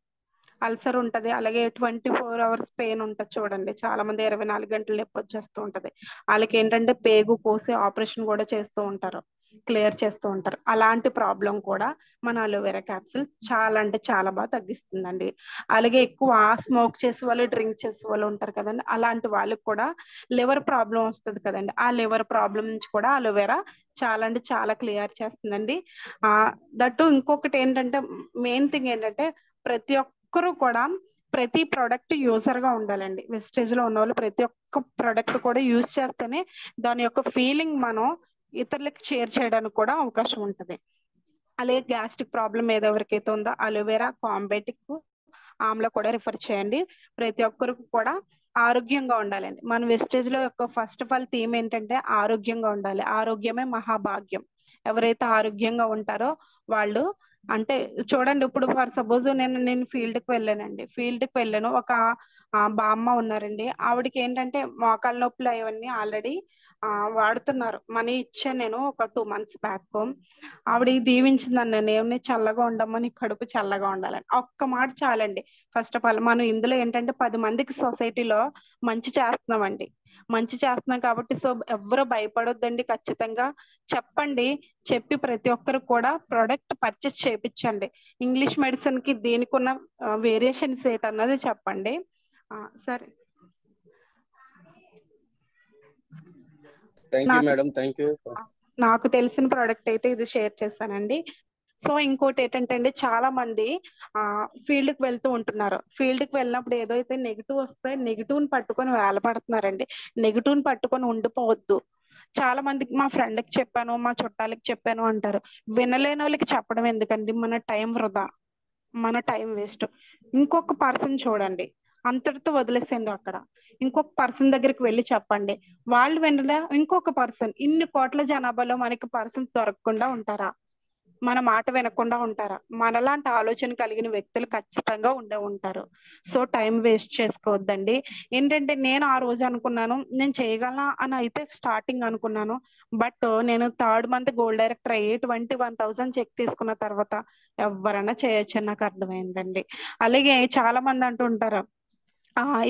అలాగే 24 hours పెయిన్ ఉంటుంది చూడండి. చాలా మంది 24 గంటలు నొప్పి వచ్చేస్తూ ఉంటది. వాళ్ళకి ఏంటంటే పేగు కోసి ఆపరేషన్ కూడా చేస్తూ ఉంటారు, క్లియర్ చేస్తూ ఉంటారు. అలాంటి ప్రాబ్లం కూడా మన అలోవెరా క్యాప్సిల్ చాలా అంటే చాలా బాగా తగ్గిస్తుందండి. అలాగే ఎక్కువ స్మోక్ చేసే వాళ్ళు, డ్రింక్ చేసే వాళ్ళు ఉంటారు కదండి, అలాంటి వాళ్ళకి కూడా లివర్ ప్రాబ్లం వస్తుంది కదండి, ఆ లివర్ ప్రాబ్లం నుంచి కూడా అలోవెరా చాలా అంటే చాలా క్లియర్ చేస్తుందండి. దట్టు ఇంకొకటి ఏంటంటే, మెయిన్ థింగ్ ఏంటంటే ప్రతి ఒక్కరూ కూడా ప్రతి ప్రోడక్ట్ యూజర్ గా ఉండాలండి. వెస్టేజ్ లో ఉన్న వాళ్ళు ప్రతి ఒక్క ప్రోడక్ట్ కూడా యూజ్ చేస్తేనే దాని యొక్క ఫీలింగ్ మనం ఇతరులకు షేర్ చేయడానికి కూడా అవకాశం ఉంటుంది. అలాగే గ్యాస్ట్రిక్ ప్రాబ్లం ఏదెవరికైతే ఉందో అలోవెరా, కాంబెటిక్, ఆమ్లా కూడా రిఫర్ చేయండి. ప్రతి ఒక్కరికి కూడా ఆరోగ్యంగా ఉండాలండి. మన వెస్టేజ్ లో యొక్క ఫస్ట్ ఆఫ్ ఆల్ థీమ్ ఏంటంటే ఆరోగ్యంగా ఉండాలి, ఆరోగ్యమే మహాభాగ్యం. ఎవరైతే ఆరోగ్యంగా ఉంటారో వాళ్ళు, అంటే చూడండి, ఇప్పుడు ఫర్ సపోజ్ నేను ఫీల్డ్ కి వెళ్ళాను. ఒక బామ్మ ఉన్నారండి, ఆవిడకి ఏంటంటే మోకాళ్ళ నొప్పులు అవన్నీ ఆల్రెడీ వాడుతున్నారు. మనీ ఇచ్చాను నేను ఒక 2 months బ్యాక్. ఆవిడ దీవించిందండి, నేను ఏమని చల్లగా ఉండమని, కడుపు చల్లగా ఉండాలని. ఒక్క మాట చాలండి. ఫస్ట్ ఆఫ్ ఆల్ మనం ఇందులో ఏంటంటే 10 మందికి సొసైటీలో మంచి చేస్తున్నామండి, మంచి చేస్తున్నాం కాబట్టి సో ఎవరు భయపడొద్దండి. ఖచ్చితంగా చెప్పండి, చెప్పి ప్రతి ఒక్కరు కూడా ప్రోడక్ట్ పర్చేస్ చేయించండి. ఇంగ్లీష్ మెడిసిన్ కి దీనికి ఉన్న వేరియేషన్స్ ఏంటన్నది చెప్పండి. సరే, thank you madam, thank you. నాకు తెలిసిన ప్రోడక్ట్ అయితే ఇది షేర్ చేశానండి. సో ఇంకోటి ఏంటంటే అండి, చాలా మంది ఫీల్డ్ కి వెళ్తూ ఉంటున్నారు. ఫీల్డ్ కి వెళ్ళినప్పుడు ఏదైతే నెగిటివ్ వస్తే నెగిటివ్ ని పట్టుకొని వేలపడుతున్నారండి. నెగిటివ్ ని పట్టుకొని ఉండిపోవద్దు. చాలా మందికి మా ఫ్రెండ్ కి చెప్పాను, మా చుట్టాలకి చెప్పాను అంటారు. వినలేని వాళ్ళకి చెప్పడం ఎందుకండి, మన టైం వృధా, మన టైం వేస్ట్. ఇంకొక పర్సన్ చూడండి, అంతటితో వదిలేసేయండి. అక్కడ ఇంకొక పర్సన్ దగ్గరికి వెళ్ళి చెప్పండి, వాళ్ళు వినలే. ఇంకొక పర్సన్, ఇన్ని కోట్ల జనాభాలో మనకి పర్సన్ దొరకకుండా ఉంటారా? మన మాట వినకుండా ఉంటారా? మనలాంటి ఆలోచన కలిగిన వ్యక్తులు ఖచ్చితంగా ఉంటారు. సో టైం వేస్ట్ చేసుకోవద్దండి. ఏంటంటే నేను ఆ రోజు అనుకున్నాను, నేను చేయగలనా అని అయితే స్టార్టింగ్ అనుకున్నాను. బట్ నేను 3rd month గోల్డ్ డైరెక్టర్ అయ్యి 21,000 చెక్ తీసుకున్న తర్వాత ఎవరైనా చేయొచ్చు అని నాకు అర్థమైందండి. అలాగే చాలా మంది అంటుంటారు,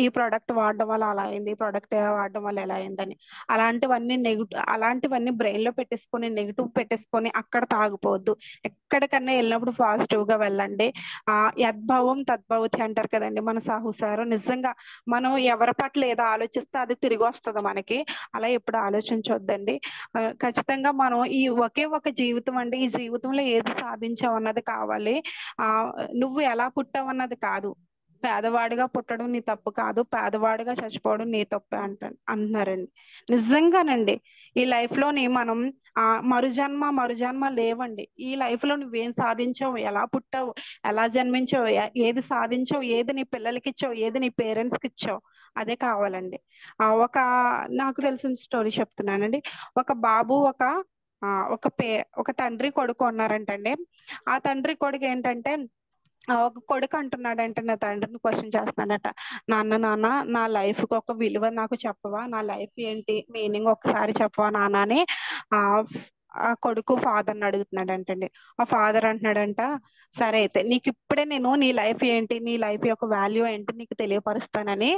ఈ ప్రోడక్ట్ వాడడం వల్ల అలా అయింది, ఈ ప్రోడక్ట్ వాడడం వల్ల ఎలా అయిందని. అలాంటివన్నీ బ్రెయిన్ లో పెట్టేసుకొని, నెగిటివ్ పెట్టేసుకొని అక్కడ తాగిపోవద్దు. ఎక్కడికన్నా వెళ్ళినప్పుడు పాజిటివ్ గా వెళ్ళండి. యద్భావం తద్భవతి అంటారు కదండి మన సాహు సారు. నిజంగా మనం ఎవరి పట్ల ఏదో ఆలోచిస్తే అది తిరిగి వస్తుంది మనకి. అలా ఎప్పుడు ఆలోచించొద్దండి. ఖచ్చితంగా మనం ఈ ఒకే ఒక జీవితం అండి, ఈ జీవితంలో ఏది సాధించావు అన్నది కావాలి. నువ్వు ఎలా పుట్టావు అన్నది కాదు. పేదవాడిగా పుట్టడం నీ తప్పు కాదు, పేదవాడిగా చచ్చిపోవడం నీ తప్పే అంటున్నారండి. నిజంగానండి, ఈ లైఫ్ లోని మనం మరుజన్మ లేవండి. ఈ లైఫ్ లో నువ్వేం సాధించావు, ఎలా పుట్టావు, ఎలా జన్మించావు, ఏది సాధించావు, ఏది నీ పిల్లలకి ఇచ్చావు, ఏది నీ పేరెంట్స్ కి ఇచ్చావు, అదే కావాలండి. నాకు తెలిసిన స్టోరీ చెప్తున్నానండి. ఒక బాబు ఒక తండ్రి కొడుకు ఉన్నారంటండి. ఆ తండ్రి కొడుకు ఏంటంటే, ఒక కొడుకు అంటున్నాడంటే, నా తండ్రిని క్వశ్చన్ చేస్తున్నాడట, నాన్న నా లైఫ్ కి ఒక విలువ నాకు చెప్పవా, నా లైఫ్ ఏంటి మీనింగ్ ఒకసారి చెప్పవా నాన్న అని ఆ కొడుకు ఫాదర్ని అడుగుతున్నాడు అంటండి. ఆ ఫాదర్ అంటున్నాడంట, సరే అయితే నీకు ఇప్పుడే నేను నీ లైఫ్ ఏంటి, నీ లైఫ్ యొక్క వాల్యూ ఏంటి నీకు తెలియపరుస్తానని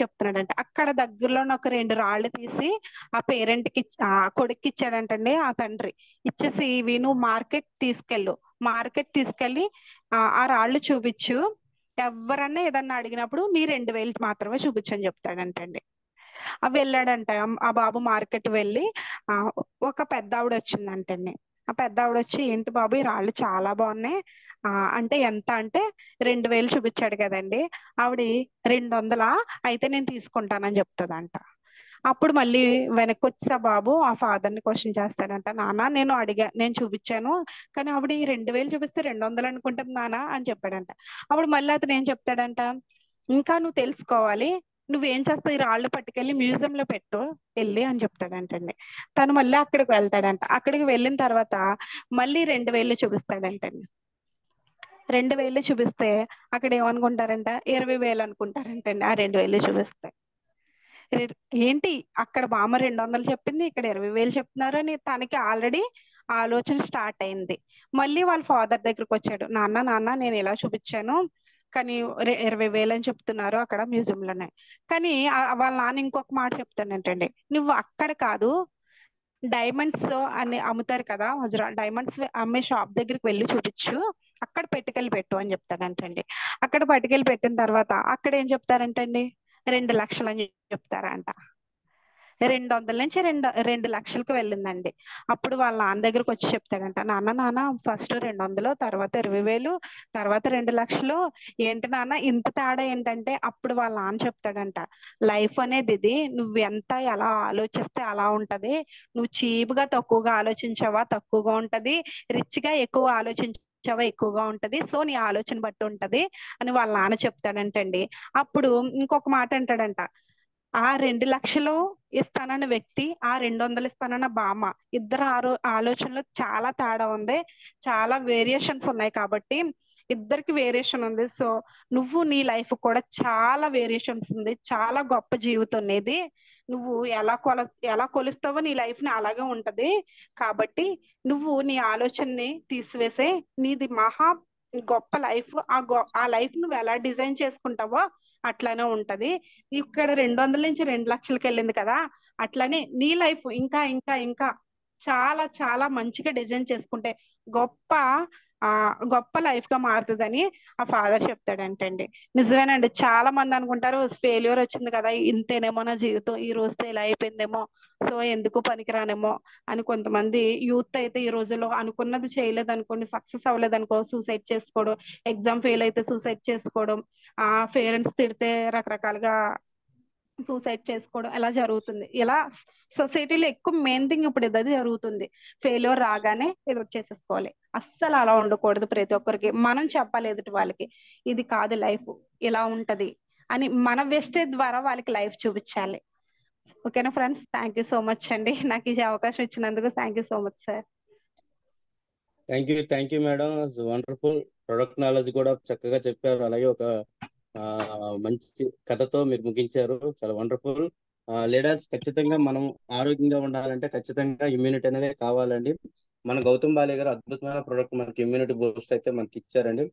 చెప్తున్నాడంట. అక్కడ దగ్గరలో ఒక 2 రాళ్ళు తీసి ఆ పేరెంట్ కి, ఆ కొడుక్కి ఇచ్చాడంటండి. ఆ తండ్రి ఇచ్చేసి, ఇవి నువ్వు మార్కెట్ తీసుకెళ్ళి ఆ రాళ్ళు చూపించు, ఎవరన్నా ఏదన్నా అడిగినప్పుడు నీ 2,000 మాత్రమే చూపించని చెప్తాడంటండి. వెళ్ళాడంట ఆ బాబు మార్కెట్ వెళ్ళి, ఒక పెద్ద ఆవిడ వచ్చిందంటండి. ఆ పెద్ద ఆవిడ వచ్చి, ఏంటి బాబు ఈ రాళ్ళు చాలా బాగున్నాయి అంటే ఎంత అంటే 2,000 చూపించాడు కదండి. ఆవిడ 200 అయితే నేను తీసుకుంటానని చెప్తుందంట. అప్పుడు మళ్ళీ వెనక్కి వచ్చా బాబు ఆ ఫాదర్ ని క్వశ్చన్ చేస్తాడంట, నాన్న నేను చూపించాను కానీ ఆవిడ 2,000 చూపిస్తే 200 అనుకుంటుంది నాన్న అని చెప్పాడంట. అప్పుడు మళ్ళీ అతను ఏం చెప్తాడంట, ఇంకా నువ్వు తెలుసుకోవాలి, నువ్వేం చేస్తావు, ఈ రాళ్ళు పట్టుకెళ్ళి మ్యూజియం లో పెట్టు వెళ్ళి అని చెప్తాడంటండి. తను మళ్ళీ అక్కడికి వెళ్తాడంట. అక్కడికి వెళ్ళిన తర్వాత మళ్ళీ 2000 చూపిస్తాడంటండి. 2000 చూపిస్తే అక్కడ ఏమనుకుంటారంట, 20,000 అనుకుంటారంటండి ఆ 2000 చూపిస్తే. ఏంటి అక్కడ బామ్మ 200 చెప్పింది, ఇక్కడ 20,000 చెప్తున్నారు అని తనకి ఆల్రెడీ ఆలోచన స్టార్ట్ అయింది. మళ్ళీ వాళ్ళ ఫాదర్ దగ్గరికి వచ్చాడు. నాన్న నాన్న నేను ఇలా చూపించాను, కానీ 20,000 అని చెప్తున్నారు అక్కడ మ్యూజియంలోనే. కానీ వాళ్ళ నాన్న ఇంకొక మాట చెప్తానంటండి, నువ్వు అక్కడ కాదు, డైమండ్స్ అని అమ్ముతారు కదా, డైమండ్స్ అమ్మే షాప్ దగ్గరికి వెళ్ళి చూపించు, అక్కడ పట్టుకెళ్ళి పెట్టు అని చెప్తాడంటండి. అక్కడ పట్టుకెళ్ళి పెట్టిన తర్వాత అక్కడ ఏం చెప్తారంటండి, 2 లక్షలు అని చెప్తారంట. 200 నుంచి 2 లక్షలకు వెళ్ళిందండి. అప్పుడు వాళ్ళ నాన్న దగ్గరకు వచ్చి చెప్తాడంట, నాన్న నాన్న ఫస్ట్ 200, తర్వాత 20,000, తర్వాత 2 లక్షలు, ఏంటి నాన్న ఇంత తేడా ఏంటంటే, అప్పుడు వాళ్ళ నాన్న చెప్తాడంట, లైఫ్ అనేది ఇది, నువ్వు ఎంత ఎలా ఆలోచిస్తే అలా ఉంటది, నువ్వు చీప్గా తక్కువగా ఆలోచించావా తక్కువగా ఉంటది, రిచ్ గా ఎక్కువ ఆలోచించావా ఎక్కువగా ఉంటది, సో నీ ఆలోచన బట్టి ఉంటది అని వాళ్ళ నాన్న చెప్తాడంటండి. అప్పుడు ఇంకొక మాట అంటాడంట, ఆ 2 లక్షలు ఇస్తానన్న వ్యక్తి, ఆ 200 ఇస్తానన్న బామ్మ, ఇద్దరు ఆలోచనలో చాలా తేడా ఉంది, చాలా వేరియేషన్స్ ఉన్నాయి, కాబట్టి ఇద్దరికి వేరియేషన్ ఉంది. సో నువ్వు నీ లైఫ్ కూడా చాలా వేరియేషన్స్ ఉంది, చాలా గొప్ప జీవితం అనేది, నువ్వు ఎలా కొలుస్తావో నీ లైఫ్ ని అలాగే ఉంటది, కాబట్టి నువ్వు నీ ఆలోచనని తీసివేసే, నీది మహా గొప్ప లైఫ్, ఆ లైఫ్ నువ్వు ఎలా డిజైన్ చేసుకుంటావో అట్లానే ఉంటది. ఇక్కడ 200 నుంచి 2 లక్షలకి వెళ్ళింది కదా, అట్లానే నీ లైఫ్ ఇంకా ఇంకా ఇంకా చాలా చాలా మంచిగా డిజైన్ చేసుకుంటే గొప్ప గొప్ప లైఫ్ గా మారుతుందని ఆ ఫాదర్ చెప్తాడంటండి. నిజమేనండి, చాలా మంది అనుకుంటారు ఫెయిల్యూర్ వచ్చింది కదా, ఇంతేనేమో నా జీవితం, ఈ రోజుతో ఇలా అయిపోయిందేమో, సో ఎందుకు పనికిరానేమో అని కొంతమంది యూత్ అయితే ఈ రోజుల్లో అనుకున్నది చేయలేదు అనుకోండి, సక్సెస్ అవ్వలేదు అనుకో, సూసైడ్ చేసుకోవడం, ఎగ్జామ్ ఫెయిల్ అయితే సూసైడ్ చేసుకోవడం, పేరెంట్స్ తిడితే రకరకాలుగా సూసైడ్ చేసుకోవడం ఎలా జరుగుతుంది. ఇలా సొసైటీలో ఎక్కువ మెయిన్ థింగ్ ఇప్పుడు ఇది జరుగుతుంది. ఫెయిల్యూర్ రాగానే ఏదో చేసేసుకోవాలి, అస్సలు అలా ఉండకూడదు. ప్రతి ఒక్కరికి మనం చెప్పాలి ఎదుటి వాళ్ళకి, ఇది కాదు లైఫ్, ఇలా ఉంటది అని మన వెస్టేజ్ ద్వారా వాళ్ళకి లైఫ్ చూపించాలి. ఓకేనా friends, thank you so much అండి, నాకు ఈ అవకాశం ఇచ్చినందుకు thank you so much sir. Thank you madam, wonderful product knowledge కూడా చక్కగా చెప్పారు. అలాగే ఒక మంచి కథతో మీరు ముగించారు, చాలా వండర్ఫుల్. లీడర్స్ ఖచ్చితంగా మనం ఆరోగ్యంగా ఉండాలంటే ఖచ్చితంగా ఇమ్యూనిటీ అనేది కావాలండి. మన గౌతమ్ బాలి గారు అద్భుతమైన ప్రొడక్ట్ మనకి ఇమ్యూనిటీ బూస్ట్ అయితే మనకి ఇచ్చారండి.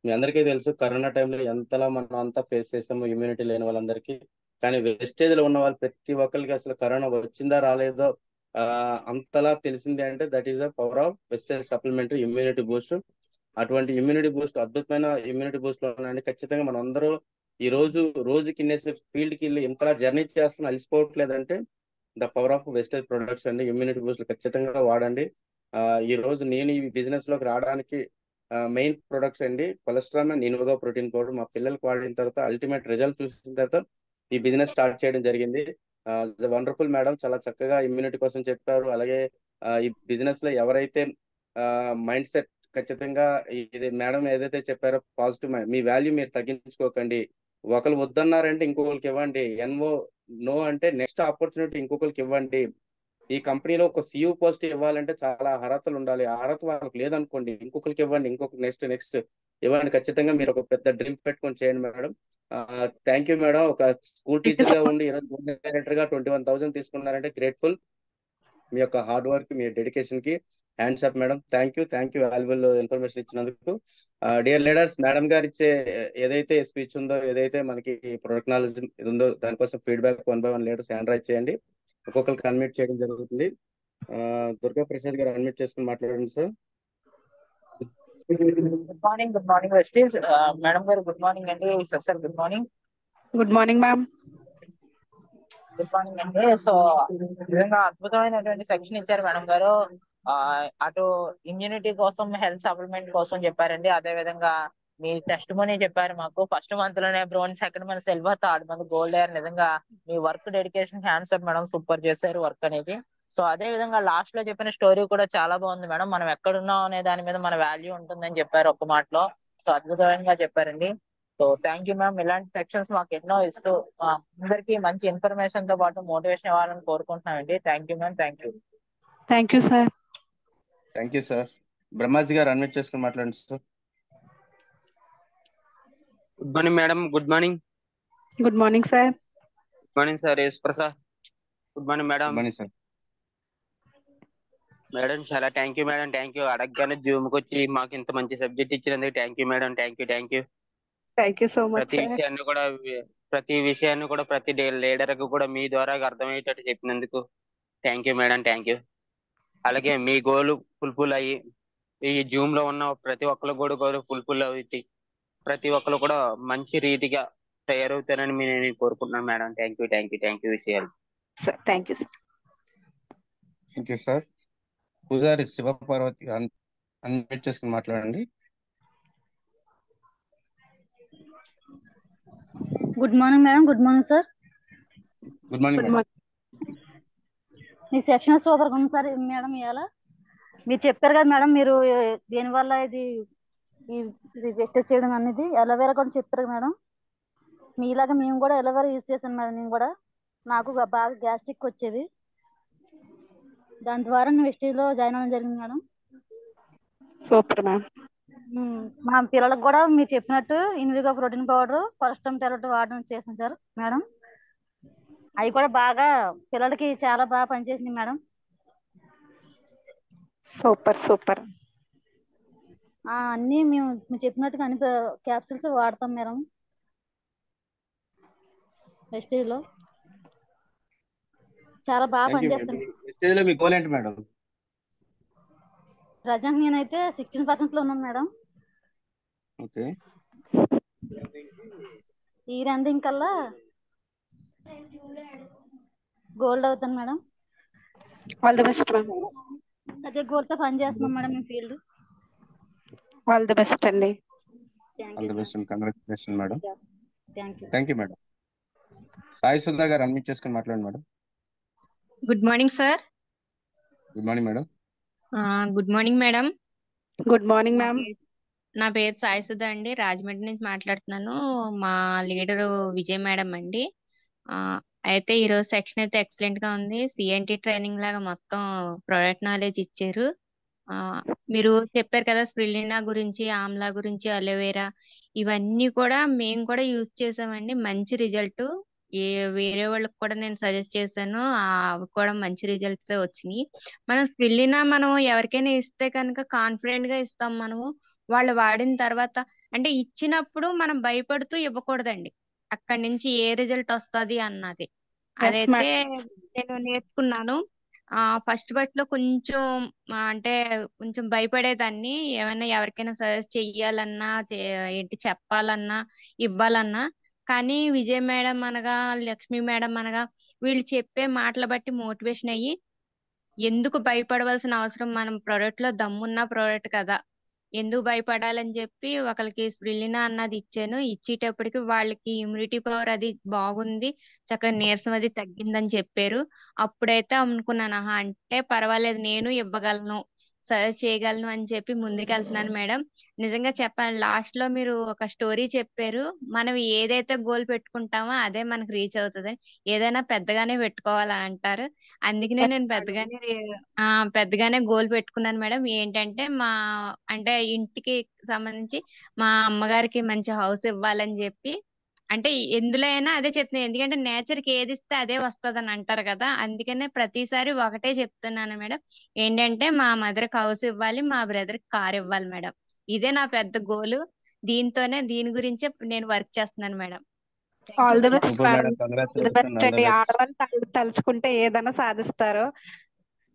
మీ అందరికీ తెలుసు కరోనా టైంలో ఎంతలా మనం అంతా ఫేస్ చేసాము ఇమ్యూనిటీ లేని వాళ్ళందరికీ. కానీ వెస్టేజ్ లో ఉన్న వాళ్ళు ప్రతి ఒక్కరికి అసలు కరోనా వచ్చిందా రాలేదో అంతలా తెలిసింది అంటే that is the power of Vestige supplementary immunity boost. అటువంటి ఇమ్యూనిటీ బూస్ట్, అద్భుతమైన ఇమ్యూనిటీ బూస్ట్ లో ఉన్నాయండి. ఖచ్చితంగా మనం అందరూ ఈ రోజుకి ఫీల్డ్ కి వెళ్ళి ఇంతలా జర్నీ చేస్తున్నా అలసిపోవట్లేదంటే the power of Vestige products అండి. ఇమ్యూనిటీ బూస్ట్ ఖచ్చితంగా వాడండి. ఈ రోజు నేను ఈ బిజినెస్ లోకి రావడానికి మెయిన్ ప్రొడక్ట్స్ అండి కొలెస్ట్రాల్ అండ్ ఇన్వోగా ప్రోటీన్ పౌడర్. మా పిల్లలకి వాడిన తర్వాత అల్టిమేట్ రిజల్ట్ చూసిన తర్వాత ఈ బిజినెస్ స్టార్ట్ చేయడం జరిగింది. వండర్ఫుల్ మేడం, చాలా చక్కగా ఇమ్యూనిటీ కోసం చెప్పారు. అలాగే ఈ బిజినెస్ లో ఎవరైతే మైండ్ సెట్ ఖచ్చితంగా ఇది మేడం ఏదైతే చెప్పారో పాజిటివ్ మీ వాల్యూ మీరు తగ్గించుకోకండి. ఒకరు వద్దన్నారంటే ఇంకొకరికి ఇవ్వండి, నో అంటే నెక్స్ట్ ఆపర్చునిటీ ఇంకొకరికి ఇవ్వండి. ఈ కంపెనీలో ఒక CEO పోస్ట్ ఇవ్వాలంటే చాలా అర్హతలు ఉండాలి, ఆ అర్హత వాళ్ళకి లేదనుకోండి ఇంకొకరికి ఇవ్వండి, ఇంకొక నెక్స్ట్ ఇవ్వండి. ఖచ్చితంగా మీరు ఒక పెద్ద డ్రీమ్ పెట్టుకొని చేయండి మేడం. Thank you madam. ఒక స్కూల్ టీచర్ గా ఉండి ఈరోజు డైరెక్టర్ గా 21,000 తీసుకున్నారంటే గ్రేట్ఫుల్. మీ యొక్క హార్డ్ వర్క్, మీ డెడికేషన్ కి hands up madam. Thank you valuable information ఇచ్చినందుకు. డియర్ లీడర్స్, మేడం గారు ఇచ్చే ఏదైతే స్పీచ్ ఉందో, ఏదైతే మనకి ప్రొడక్ట్ నాలెడ్జ్ ఉందో దానికోసం feedback 1 by 1 leaders hand raise చేయండి. ఒక్కొక్కరికి అన్మ్యూట్ చేయడం జరుగుతుంది. దుర్గా ప్రసాద్ గారు అన్మ్యూట్ చేసుకుని మాట్లాడండి సార్. గుడ్ మార్నింగ్ వెస్టీస్. మేడం గారు గుడ్ మార్నింగ్ అండి. Sir good morning. Good morning ma'am. Good morning అండి. సో నిజంగా అద్భుతమైనటువంటి సెక్షన్ ఇచ్చారు మేడం గారు. అటు ఇమ్యూనిటీ కోసం, హెల్త్ సప్లిమెంట్ కోసం చెప్పారండి. అదే విధంగా మీ టెస్ట్ మనీ చెప్పారు మాకు. ఫస్ట్ మంత్ లోనే bronze, second month silver, third month gold అయ్యారు. నిజంగా మీ work dedication hands up madam, super చేశారు వర్క్ అనేది. సో అదే విధంగా లాస్ట్ లో చెప్పిన స్టోరీ కూడా చాలా బాగుంది మేడం. మనం ఎక్కడున్నాం అనే దాని మీద మన వాల్యూ ఉంటుందని చెప్పారు ఒక్క మాటలో. సో అద్భుతంగా చెప్పారండి. So thank you ma'am. ఇలాంటి సెక్షన్స్ మాకు ఎన్నో ఇస్తూ అందరికీ మంచి ఇన్ఫర్మేషన్ తో పాటు మోటివేషన్ ఇవ్వాలని కోరుకుంటున్నామండి. Thank you ma'am. Thank you. Thank you sir. Thank you sir. Brahmaji గారు అన్మ్యూట్ చేసుకుని మాట్లాడండి sir. Good morning madam. Good morning. Good morning sir. Good morning sir Yash Prasad. Good morning madam. Good morning sir. Madam చాలా thank you madam. Thank you. అడగగానే జూమ్కి వచ్చి మాకు ఇంత మంచి సబ్జెక్ట్ ఇచ్చినందుకు thank you madam. Thank you. Thank you. Thank you so much ప్రతి సార్. విషయాన్ని కూడా ప్రతి లీడర్ కు కూడా మీ ద్వారా అర్థమయ్యేటట్టు చెప్పినందుకు thank you madam. Thank you. అలాగే మీ గోల్ ఫుల్ఫిల్ అయ్యి ఈ జూమ్ లో ఉన్న ప్రతి ఒక్కరు కూడా గోల్ ఫుల్ఫిల్ అవుతుంది. ప్రతి ఒక్కరు కూడా మంచి రీతిగా తయారవుతారని నేను కోరుకుంటున్నాను madam. Thank you. Thank you. Thank you విషయాలు sir. Thank you sir. Thank you sir. Pujari Sivaparvathi unmute చేసుకుని మాట్లాడండి. Good morning madam. Good morning sir. Good morning good madam. Morning. మీ సెక్షన్ సూపర్ ఉంది సార్ మేడం. ఇవాళ మీరు చెప్పారు కదా మేడం, మీరు దేనివల్ల ఇది వేస్టేజ్ చేయడం అనేది ఎలవేరా కూడా చెప్పారు కదా మేడం. మీలాగా మేము కూడా ఎలవేరా యూజ్ చేశాను మేడం. నేను కూడా నాకు బాగా గ్యాస్ట్రిక్ వచ్చేది, దాని ద్వారా నేను వెస్టేజ్ లో జాయిన్ అవ్వడం జరిగింది మేడం. Super ma'am. మా పిల్లలకు కూడా మీరు చెప్పినట్టు ఇన్విగా ప్రోటీన్ పౌడర్ కొలెస్ట్రాల్ టాబ్లెట్ వాడడం చేసాం సార్ మేడం. అవి కూడా బాగా పిల్లలకి చాలా బాగా పనిచేసింది మేడం. Super super. అన్ని మేము చెప్పినట్టుగా అన్ని క్యాప్సిల్స్ వాడతాం మేడం వెస్టేజ్ లో. చాలా బాగా పనిచేస్తుంది. వెస్టేజ్ లో మీ గోల్ ఏంటి మేడం? ప్రజెంట్ నేనైతే 16% లో ఉన్నాను మేడం. ఓకే. ఈ రెండింగ్ కల్లా గోల్డ్ అవుతాను madam. All the best ma'am. అదే గోల్ తో పని చేస్తున్నాం మేడం మీ ఫీల్డ్. ఆల్ ది బెస్ట్ అండి. All the best and congratulation madam. Thank you. Thank you madam. Sai Sudha గారు అన్మ్యూట్ చేసుకుని మాట్లాడండి madam. Good morning sir. Good morning madam. Good morning madam. Good morning ma'am. నా పేరు సాయి సుధా అండి. రాజమండ్రి నుంచి మాట్లాడుతున్నాను. మా లీడరు విజయ్ మేడం అండి. అయితే ఈరోజు సెక్షన్ అయితే ఎక్సలెంట్ గా ఉంది. సిఎన్టీ ట్రైనింగ్ లాగా మొత్తం ప్రొడక్ట్ నాలెడ్జ్ ఇచ్చారు. మీరు చెప్పారు కదా స్ప్రిలినా గురించి, ఆమ్లా గురించి, అలోవేరా, ఇవన్నీ కూడా మేము కూడా యూజ్ చేసామండి. మంచి రిజల్ట్. వేరే వాళ్ళకి కూడా నేను సజెస్ట్ చేశాను, అవి కూడా మంచి రిజల్ట్స్ వచ్చినాయి. మనం స్ప్రిలినా మనం ఎవరికైనా ఇస్తే కనుక కాన్ఫిడెంట్ గా ఇస్తాం. మనము వాళ్ళు వాడిన తర్వాత అంటే ఇచ్చినప్పుడు మనం భయపడుతూ ఇవ్వకూడదండి. అక్కడి నుంచి ఏ రిజల్ట్ వస్తుంది అన్నది అదైతే నేను నేర్చుకున్నాను. ఫస్ట్ లో కొంచెం అంటే కొంచెం భయపడేదాన్ని. ఏమైనా ఎవరికైనా సజెస్ట్ చెయ్యాలన్నా ఏంటి చెప్పాలన్నా ఇవ్వాలన్నా. కానీ విజయ్ మేడం అనగా, లక్ష్మి మేడం అనగా వీళ్ళు చెప్పే మాటలు బట్టి మోటివేషన్ అయ్యి ఎందుకు భయపడవలసిన అవసరం, మనం ప్రోడక్ట్ లో దమ్మున్న ప్రోడక్ట్ కదా, ఎందుకు భయపడాలని చెప్పి ఒకరికి స్ప్రిలినా అన్నది ఇచ్చాను. ఇచ్చేటప్పటికి వాళ్ళకి ఇమ్యూనిటీ పవర్ అది బాగుంది, చక్కగా నీరసం అది తగ్గిందని చెప్పారు. అప్పుడైతే అనుకున్నాను, అంటే పర్వాలేదు నేను ఇవ్వగలను, సజెస్ట్ చేయగలను అని చెప్పి ముందుకెళ్తున్నాను మేడం. నిజంగా చెప్పాను, లాస్ట్ లో మీరు ఒక స్టోరీ చెప్పారు. మనం ఏదైతే గోల్ పెట్టుకుంటామో అదే మనకు రీచ్ అవుతుంది. ఏదైనా పెద్దగానే పెట్టుకోవాలని అంటారు. అందుకనే నేను పెద్దగానే గోల్ పెట్టుకున్నాను మేడం. ఏంటంటే అంటే ఇంటికి సంబంధించి మా అమ్మగారికి మంచి హౌస్ ఇవ్వాలని చెప్పి, అంటే ఎందులో అయినా అదే చెప్తున్నాను. ఎందుకంటే నేచర్ కి ఏది ఇస్తే అదే వస్తుంది అని అంటారు కదా. అందుకనే ప్రతిసారి ఒకటే చెప్తున్నాను మేడం, ఏంటంటే మా మదర్ కి హౌస్ ఇవ్వాలి, మా బ్రదర్ కి కార్ ఇవ్వాలి మేడం. ఇదే నా పెద్ద గోల్. దీని గురించే నేను వర్క్ చేస్తున్నాను madam. All the best super madam. Madam. All the congratulation. Best all the అండి. బెస్ట్. ఆడవాళ్ళు తలుచుకుంటే ఏదైనా సాధిస్తారు.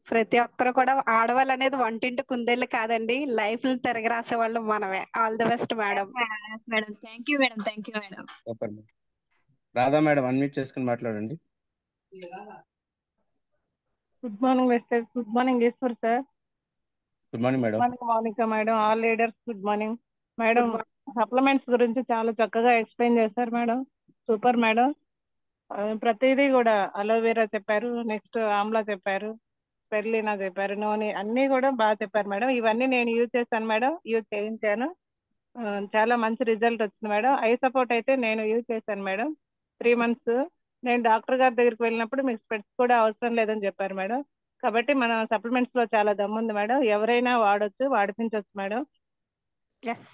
ప్రతి ఒక్కరు కూడా ఆడవాళ్ళు అనేది వంటింటి కుందేళ్ళు కాదండి, లైఫ్ తిరగ రాసే వాళ్ళు మనమే. All the best madam. Madam thank you madam. Thank you madam. Super madam. Radha madam unmute చేసుకుని మాట్లాడండి. Good morning Vestige. Good morning Eshwar sir. Good morning madam. Good morning Mounika madam. All leaders good morning madam. Supplements గురించి చాలా చక్కగా ఎక్స్ప్లెయిన్ చేశారు మేడం. Super madam. ప్రతిదీ కూడా అలోవెరా చెప్పారు, నెక్స్ట్ ఆమ్లా చెప్పారు, స్పెర్లినా చెప్పారు, నూనె అన్నీ కూడా బాగా చెప్పారు మేడం. ఇవన్నీ నేను యూజ్ చేశాను మేడం, యూజ్ చేయించాను. చాలా మంచి రిజల్ట్ వచ్చింది మేడం. ఐ సపోర్ట్ అయితే నేను యూజ్ చేశాను మేడం 3 months. నేను డాక్టర్ గారి దగ్గరికి వెళ్ళినప్పుడు మీకు స్పెట్స్ కూడా అవసరం లేదని చెప్పారు మేడం. కాబట్టి మన సప్లిమెంట్స్ లో చాలా దమ్ముంది మేడం. ఎవరైనా వాడొచ్చు, వాడిపించవచ్చు మేడం. ఎస్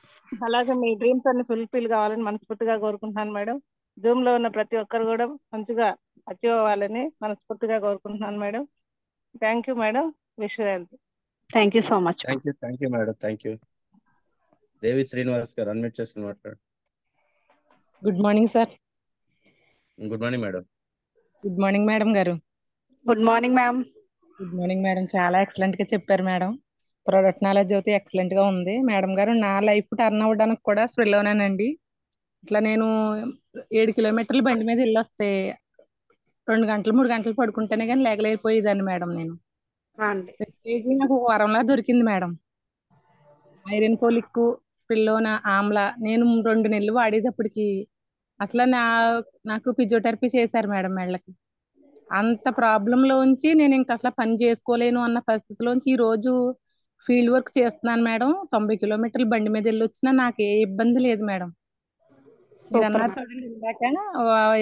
అలాగే మీ డ్రీమ్స్ అన్ని ఫుల్ఫిల్ కావాలని మనస్ఫూర్తిగా కోరుకుంటున్నాను మేడం. జూమ్ లో ఉన్న ప్రతి ఒక్కరు కూడా మంచిగా అచీవ్ అవ్వాలని మనస్ఫూర్తిగా కోరుకుంటున్నాను madam. Thank you madam. Wish health. Thank you so much. Thank you madam. Thank you. Devi Srinivas గారు అన్మ్యూట్ చేసుకుని మాట్లాడు. Good morning sir. Good morning madam. Good morning madam గారు. Good morning ma'am. Good morning madam. చాలా ఎక్సలెంట్ గా చెప్పారు మేడం. ప్రొడక్ట్ నాలెడ్జ్ అయితే ఎక్సలెంట్ గా ఉంది మేడం గారు. నా లైఫ్ టర్న్ అవ్వడానికి కూడా స్ప్రెల్లోనేనండి. ఇట్లా నేను 7 కిలోమీటర్లు బండి మీద వెళ్ళొస్తే 2 గంటలు 3 గంటలు పడుకుంటేనే కానీ లేకలేకపోయేదాన్ని మేడం. నేను నాకు ఒక వరంలా దొరికింది మేడం. ఐరన్ పోలిక్ స్పిల్లోనా ఆమ్లా నేను 2 నెలలు వాడేటప్పటికి అసలు నాకు ఫిజియోథెరపీ చేశారు మేడం మెళ్ళకి. అంత ప్రాబ్లంలోంచి నేను ఇంకా అసలు పని చేసుకోలేను అన్న పరిస్థితిలోంచి ఈ రోజు ఫీల్డ్ వర్క్ చేస్తున్నాను మేడం. 90 కిలోమీటర్లు బండి మీద వెళ్ళి వచ్చినా నాకు ఏ ఇబ్బంది లేదు మేడం. మీరు అన్నారు చూడండి ఇందాక,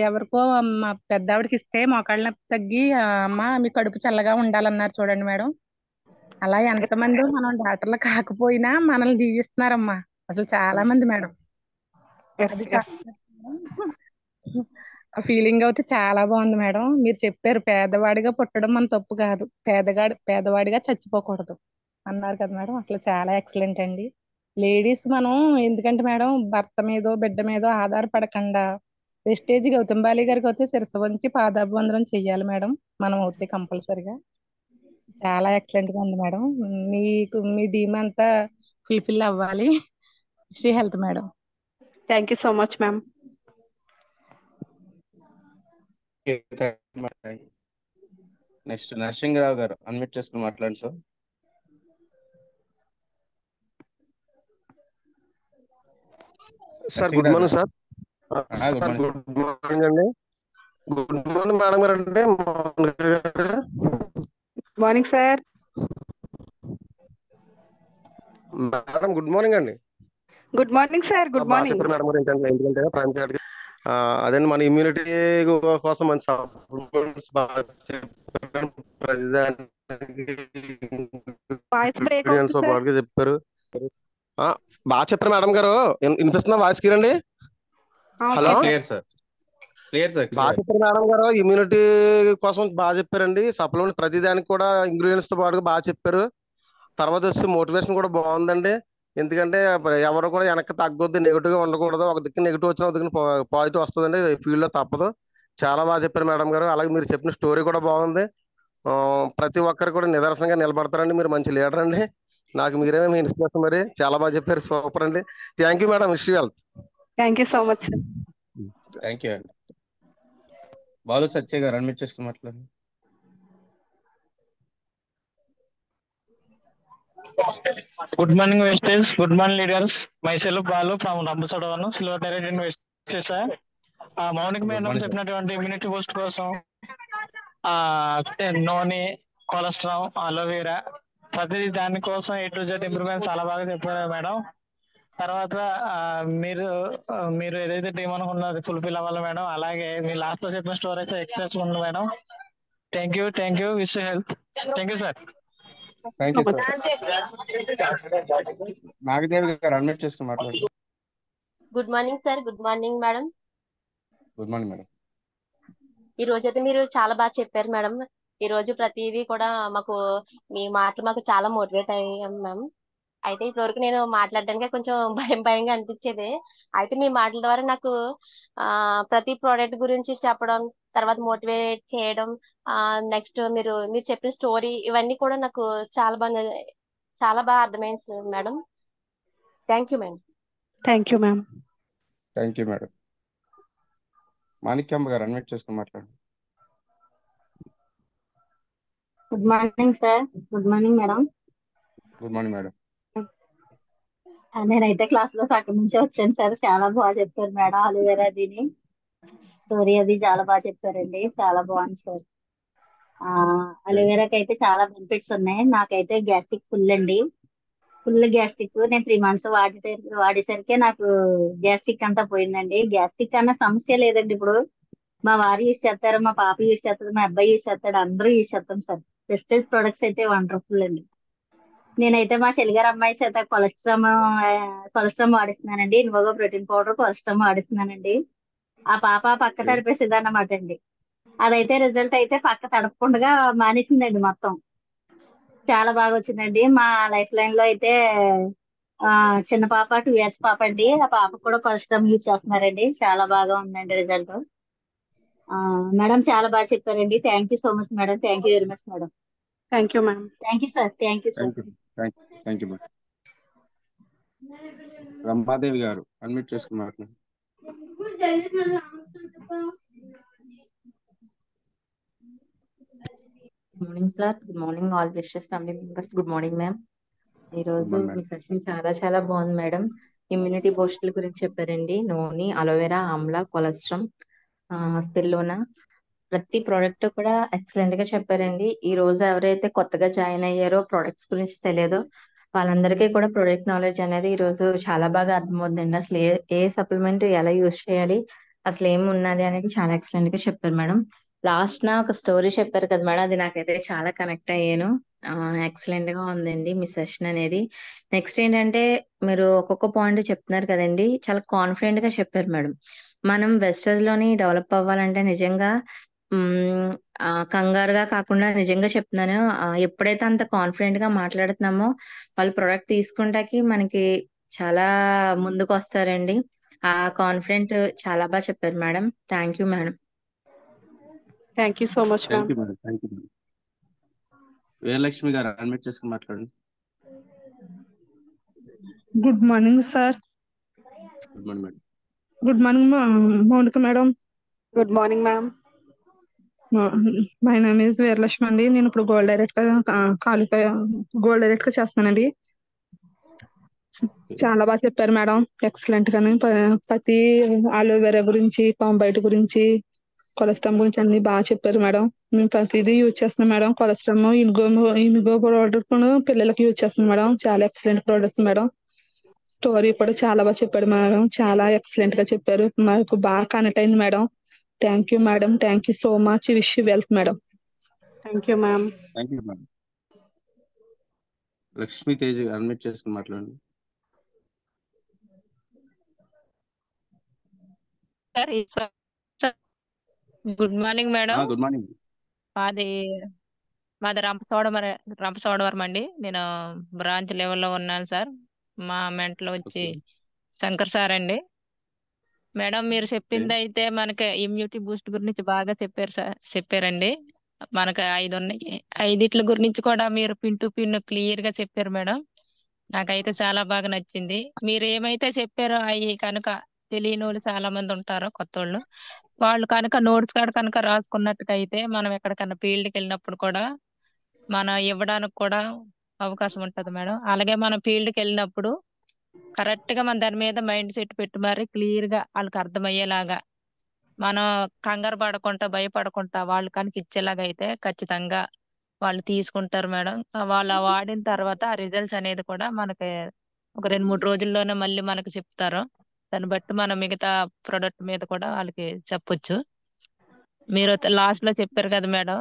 ఎవరికో మా పెద్ద ఆవిడకి ఇస్తే మోకాళ్ళ నొప్పి తగ్గి అమ్మ మీ కడుపు చల్లగా ఉండాలన్నారు చూడండి మేడం. అలా ఎంతమంది మనం డాక్టర్లు కాకపోయినా మనల్ని దీవిస్తున్నారమ్మా అసలు చాలా మంది మేడం. అది ఆ ఫీలింగ్ అయితే చాలా బాగుంది మేడం. మీరు చెప్పారు పేదవాడిగా పుట్టడం మన తప్పు కాదు, పేదవాడిగా చచ్చిపోకూడదు అన్నారు కదా మేడం. అసలు చాలా ఎక్సలెంట్ అండి. లేడీస్ మనం ఎందుకంటే మేడం భర్త మీదో బిడ్డ మీదో ఆధారపడకుండా వెస్టేజ్ గౌతమ్ బాలి గారికి అయితే శిరస్సు వంచి పాదాభివందనం చెయ్యాలి మేడం మనం అవుతే కంపల్సరిగా. చాలా ఎక్సలెంట్ గా ఉంది మేడం. మీకు మీ డ్రీమ్ అంతా ఫుల్ఫిల్ అవ్వాలి. శ్రీ health madam. Thank you so much ma'am. Next Narasimharao గారు అన్మ్యూట్ చేసుకుని మాట్లాడండి sir. Sir good morning sir. Good good morning అండి. గుడ్ మార్నింగ్ మేడం గారు. అంటే good morning sir. Madam good morning అండి. Good morning sir. Good morning. చెప్పారు మేడం గారు. ఎందుకంటే పంచాయతీ అదే మన ఇమ్యూనిటీ కోసం మన సప్లిమెంట్స్ బాగా చెప్పారు. బాగా చెప్పారు మేడం గారు. వినిపిస్తుందా వాయిస్ క్లియర్ అండి? హలో, బాగా చెప్పారు మేడం గారు. ఇమ్యూనిటీ కోసం బాగా చెప్పారండి. సప్లిమెంట్ ప్రతిదానికి కూడా ఇంగ్రీడియంట్స్ తో పాటుగా బాగా చెప్పారు. తర్వాత వచ్చి మోటివేషన్ కూడా బాగుందండి. ఎందుకంటే ఎవరు కూడా వెనక్కి తగ్గొద్దు, నెగిటివ్ గా ఉండకూడదు. ఒక దిక్కు నెగిటివ్ వచ్చిన ఒక దిక్కు పాజిటివ్ వస్తుందండి. ఫీల్డ్ లో తప్పదు. చాలా బాగా చెప్పారు మేడం గారు. అలాగే మీరు చెప్పిన స్టోరీ కూడా బాగుంది. ప్రతి ఒక్కరు కూడా నిదర్శనంగా నిలబడతారండి. మీరు మంచి లీడర్ అండి. నాకు మీరే మీ ఇన్స్పిరేషన్. మరి చాలా బాగా చెప్పారు. సూపర్ అండి. Thank you madam. Wish you wealth. Thank you so much sir. Thank you అండి. బాలు సత్య గారు అన్మ్యూట్ చేసుకుని మాట్లాడండి. Good morning, Vestage. Good morning, leaders. Myself, Balu from Rambasadavan, Silver Terrain Investors. Maunik madam చెప్పినటువంటి ఇమ్యూనిటీ బూస్ట్ కోసం నూనె, కొలెస్ట్రాల్, అలోవెరా ప్రతిదీ దానికోసం A to Z ఇంప్రూవ్మెంట్ చాలా బాగా చెప్పారు మేడం. తర్వాత మీరు ఏదైతే డ్రీమ్ అనుకున్నది ఫుల్ఫిల్ అవ్వాలి మేడం. అలాగే మీ లాస్ట్ లో చెప్పిన స్టోరీ అయితే ఎక్సెస్ ఉంది madam. Thank you. Wish health. Thank you sir. Thank you sir. Nagadevi గారు అన్మ్యూట్ చేసుకుని మాట్లాడండి. Good morning sir. Good morning madam. Good morning madam. ఈ రోజు అయితే మీరు చాలా బాగా చెప్పారు మేడం. ఈ రోజు ప్రతిదీ కూడా మీ మాటలు మాకు చాలా మోటివేట్ అయ్యాం మ్యామ్. అయితే ఇప్పటివరకు నేను మాట్లాడడానికి కొంచెం భయంగా అనిపించేది. అయితే మీ మాటల ద్వారా నాకు ప్రతి ప్రోడక్ట్ గురించి చెప్పడం, తర్వాత మోటివేట్ చేయడం, నెక్స్ట్ మీరు చెప్పిన స్టోరీ ఇవన్నీ కూడా నాకు చాలా బాగా అర్థమైంది madam. Thank you madam. Thank you ma'am. Thank you madam. Manikyamma గారు అన్మ్యూట్ చేసుకుని మాట్లాడండి. Good morning sir. Good morning madam. Good morning madam. నేనైతే క్లాస్ లో అక్కడి నుంచే వచ్చాను సార్. చాలా బాగా చెప్పారు మేడం. అలోవెరా దీని స్టోరీ అది చాలా బాగా చెప్పారండి. చాలా బాగుంది సార్. అలోవెరాకి అయితే చాలా బెనిఫిట్స్ ఉన్నాయి. నాకైతే గ్యాస్ట్రిక్ ఫుల్ అండి. Full gastric. నేను 3 months వాడేసరికి నాకు గ్యాస్ట్రిక్ అంతా పోయిందండి. గ్యాస్ట్రిక్ అన్న సమస్య లేదండి ఇప్పుడు. మా వారు యూస్ చేస్తారు, మా పాప యూస్ చేస్తుంది, మా అబ్బాయి యూస్ చేస్తాడు, అందరూ యూస్ చేస్తాం సార్. ప్రెస్టేజ్ ప్రొడక్ట్స్ అయితే వండర్ఫుల్ అండి. నేనైతే మా చెల్లిగారు అమ్మాయి చేత కొలెస్ట్రామ్ వాడిస్తున్నానండి. ఇన్వోగా ప్రోటీన్ పౌడర్ కొలెస్ట్రామ్ వాడిస్తున్నానండి. ఆ పాప పక్క తడిపేసేది అన్నమాట అండి. అదైతే రిజల్ట్ అయితే పక్క తడపకుండా మానేసిందండి మొత్తం. చాలా బాగా వచ్చిందండి. మా లైఫ్ లైన్ లో అయితే చిన్న పాప 2 years పాప అండి. ఆ పాప కూడా కొలెస్ట్రామ్ యూజ్ చేస్తున్నారండి. చాలా బాగా ఉందండి రిజల్ట్. మేడం చాలా బాగా చెప్పారండి. Thank you so much madam. Thank you very much madam. Thank you ma'am. Thank you sir. Thank you sir. Thank you madam. Ramadevi గారు అన్మ్యూట్ చేసుకుని మాట్లాడండి. Good morning sir. Good morning all wishes family members. Good morning ma'am. ఈరోజు మీ సెషన్ చాలా బాగుంది మేడం. ఇమ్యూనిటీ బూస్టర్ గురించి చెప్పారండి. నూనె, అలోవెరా, ఆమ్లా, కొలెస్ట్రామ్, స్పిల్లోనా, ప్రతి ప్రోడక్ట్ కూడా ఎక్సలెంట్ గా చెప్పారండి. ఈ రోజు ఎవరైతే కొత్తగా జాయిన్ అయ్యారో, ప్రొడక్ట్స్ గురించి తెలియదో వాళ్ళందరికీ కూడా ప్రొడక్ట్ నాలెడ్జ్ అనేది ఈ రోజు చాలా బాగా అర్థమవుతుందండి. అసలు ఏ సప్లిమెంట్ ఎలా యూజ్ చేయాలి, అసలు ఏమి ఉన్నది అనేది చాలా ఎక్సలెంట్ గా చెప్పారు మేడం. లాస్ట్ నా ఒక స్టోరీ చెప్పారు కదా మేడం, అది నాకైతే చాలా కనెక్ట్ అయ్యాను. ఎక్సలెంట్ గా ఉందండి మీ సెషన్ అనేది. నెక్స్ట్ ఏంటంటే మీరు ఒక్కొక్క పాయింట్ చెప్తున్నారు కదండి, చాలా కాన్ఫిడెంట్ గా చెప్పారు మేడం. మనం వెస్టర్న్ లోని డెవలప్ అవ్వాలంటే నిజంగా కంగారుగా కాకుండా నిజంగా చెప్తున్నాను, ఎప్పుడైతే అంత కాన్ఫిడెంట్ గా మాట్లాడుతున్నామో వాళ్ళు ప్రొడక్ట్ తీసుకుంటాకి మనకి చాలా ముందుకు వస్తారండి. ఆ కాన్ఫిడెంట్ చాలా బాగా చెప్పారు madam. Thank you madam. Thank you so much thank ma'am. You madam. Thank you madam. Veeralakshmi గారు అన్మ్యూట్ చేసుకుని మాట్లాడండి. Good morning sir. Good morning madam. Good morning Mounika madam. Good morning ma'am. My name is Veeralakshmi అండి. నేను ఇప్పుడు గోల్డ్ డైరెక్ట్ గా చేస్తున్నానండి. చాలా బాగా చెప్పారు మేడం, ఎక్సలెంట్ గానే. ప్రతి అలోవెరా గురించి, పాంబైట్ గురించి, కొలెస్ట్రామ్ గురించి అన్ని బాగా చెప్పారు మేడం. మేము ప్రతిదీ యూజ్ చేస్తున్నాం మేడం. కొలెస్ట్రామ్, ఇమిగో ప్రోడక్ట్ పిల్లలకి యూజ్ చేస్తున్నాం మేడం. చాలా ఎక్సలెంట్ ప్రోడక్ట్స్ మేడం. స్టోరీ కూడా చాలా బాగా చెప్పాడు మేడం. చాలా ఎక్సలెంట్ గా చెప్పారు. మాకు బాగా కనెక్ట్ అయింది madam. Thank you madam. Thank you so much. Wish you wealth madam. Thank you ma'am. Thank you madam. Lakshmi Tej unmute చేసుకుని మాట్లాడండి. Good morning madam. Good morning. మాది రంపచోడవరం అండి. నేను బ్రాంచ్ లెవెల్లో ఉన్నాను సార్. మా మెంట్లో వచ్చి శంకర్ సార్ అండి. మేడం మీరు చెప్పింది అయితే మనకి ఇమ్యూనిటీ బూస్ట్ గురించి బాగా చెప్పారండి. మనకి 5 ఉన్నాయి. 5 గురించి కూడా మీరు పిన్ టు పిన్ క్లియర్ గా చెప్పారు మేడం. నాకైతే చాలా బాగా నచ్చింది. మీరు ఏమైతే చెప్పారో అవి కనుక తెలియని వాళ్ళు చాలా మంది ఉంటారు, కొత్త వాళ్ళు కనుక నోట్స్ కార్డ్ కనుక రాసుకున్నట్టుకైతే మనం ఎక్కడికన్నా ఫీల్డ్కి వెళ్ళినప్పుడు కూడా మనం ఇవ్వడానికి కూడా అవకాశం ఉంటది మేడం. అలాగే మనం ఫీల్డ్కి వెళ్ళినప్పుడు కరెక్ట్ గా మన దాని మీద మైండ్ సెట్ పెట్టి మరి క్లియర్ గా వాళ్ళకి అర్థమయ్యేలాగా మనం కంగారు పడకుండా భయపడకుండా వాళ్ళు కనుక ఇచ్చేలాగా అయితే ఖచ్చితంగా వాళ్ళు తీసుకుంటారు మేడం. వాళ్ళు వాడిన తర్వాత ఆ రిజల్ట్స్ అనేది కూడా మనకి ఒక 2-3 రోజుల్లోనే మళ్ళీ మనకి చెప్తారు. దాన్ని బట్టి మనం మిగతా ప్రొడక్ట్ మీద కూడా వాళ్ళకి చెప్పొచ్చు. మీరు లాస్ట్ లో చెప్పారు కదా మేడం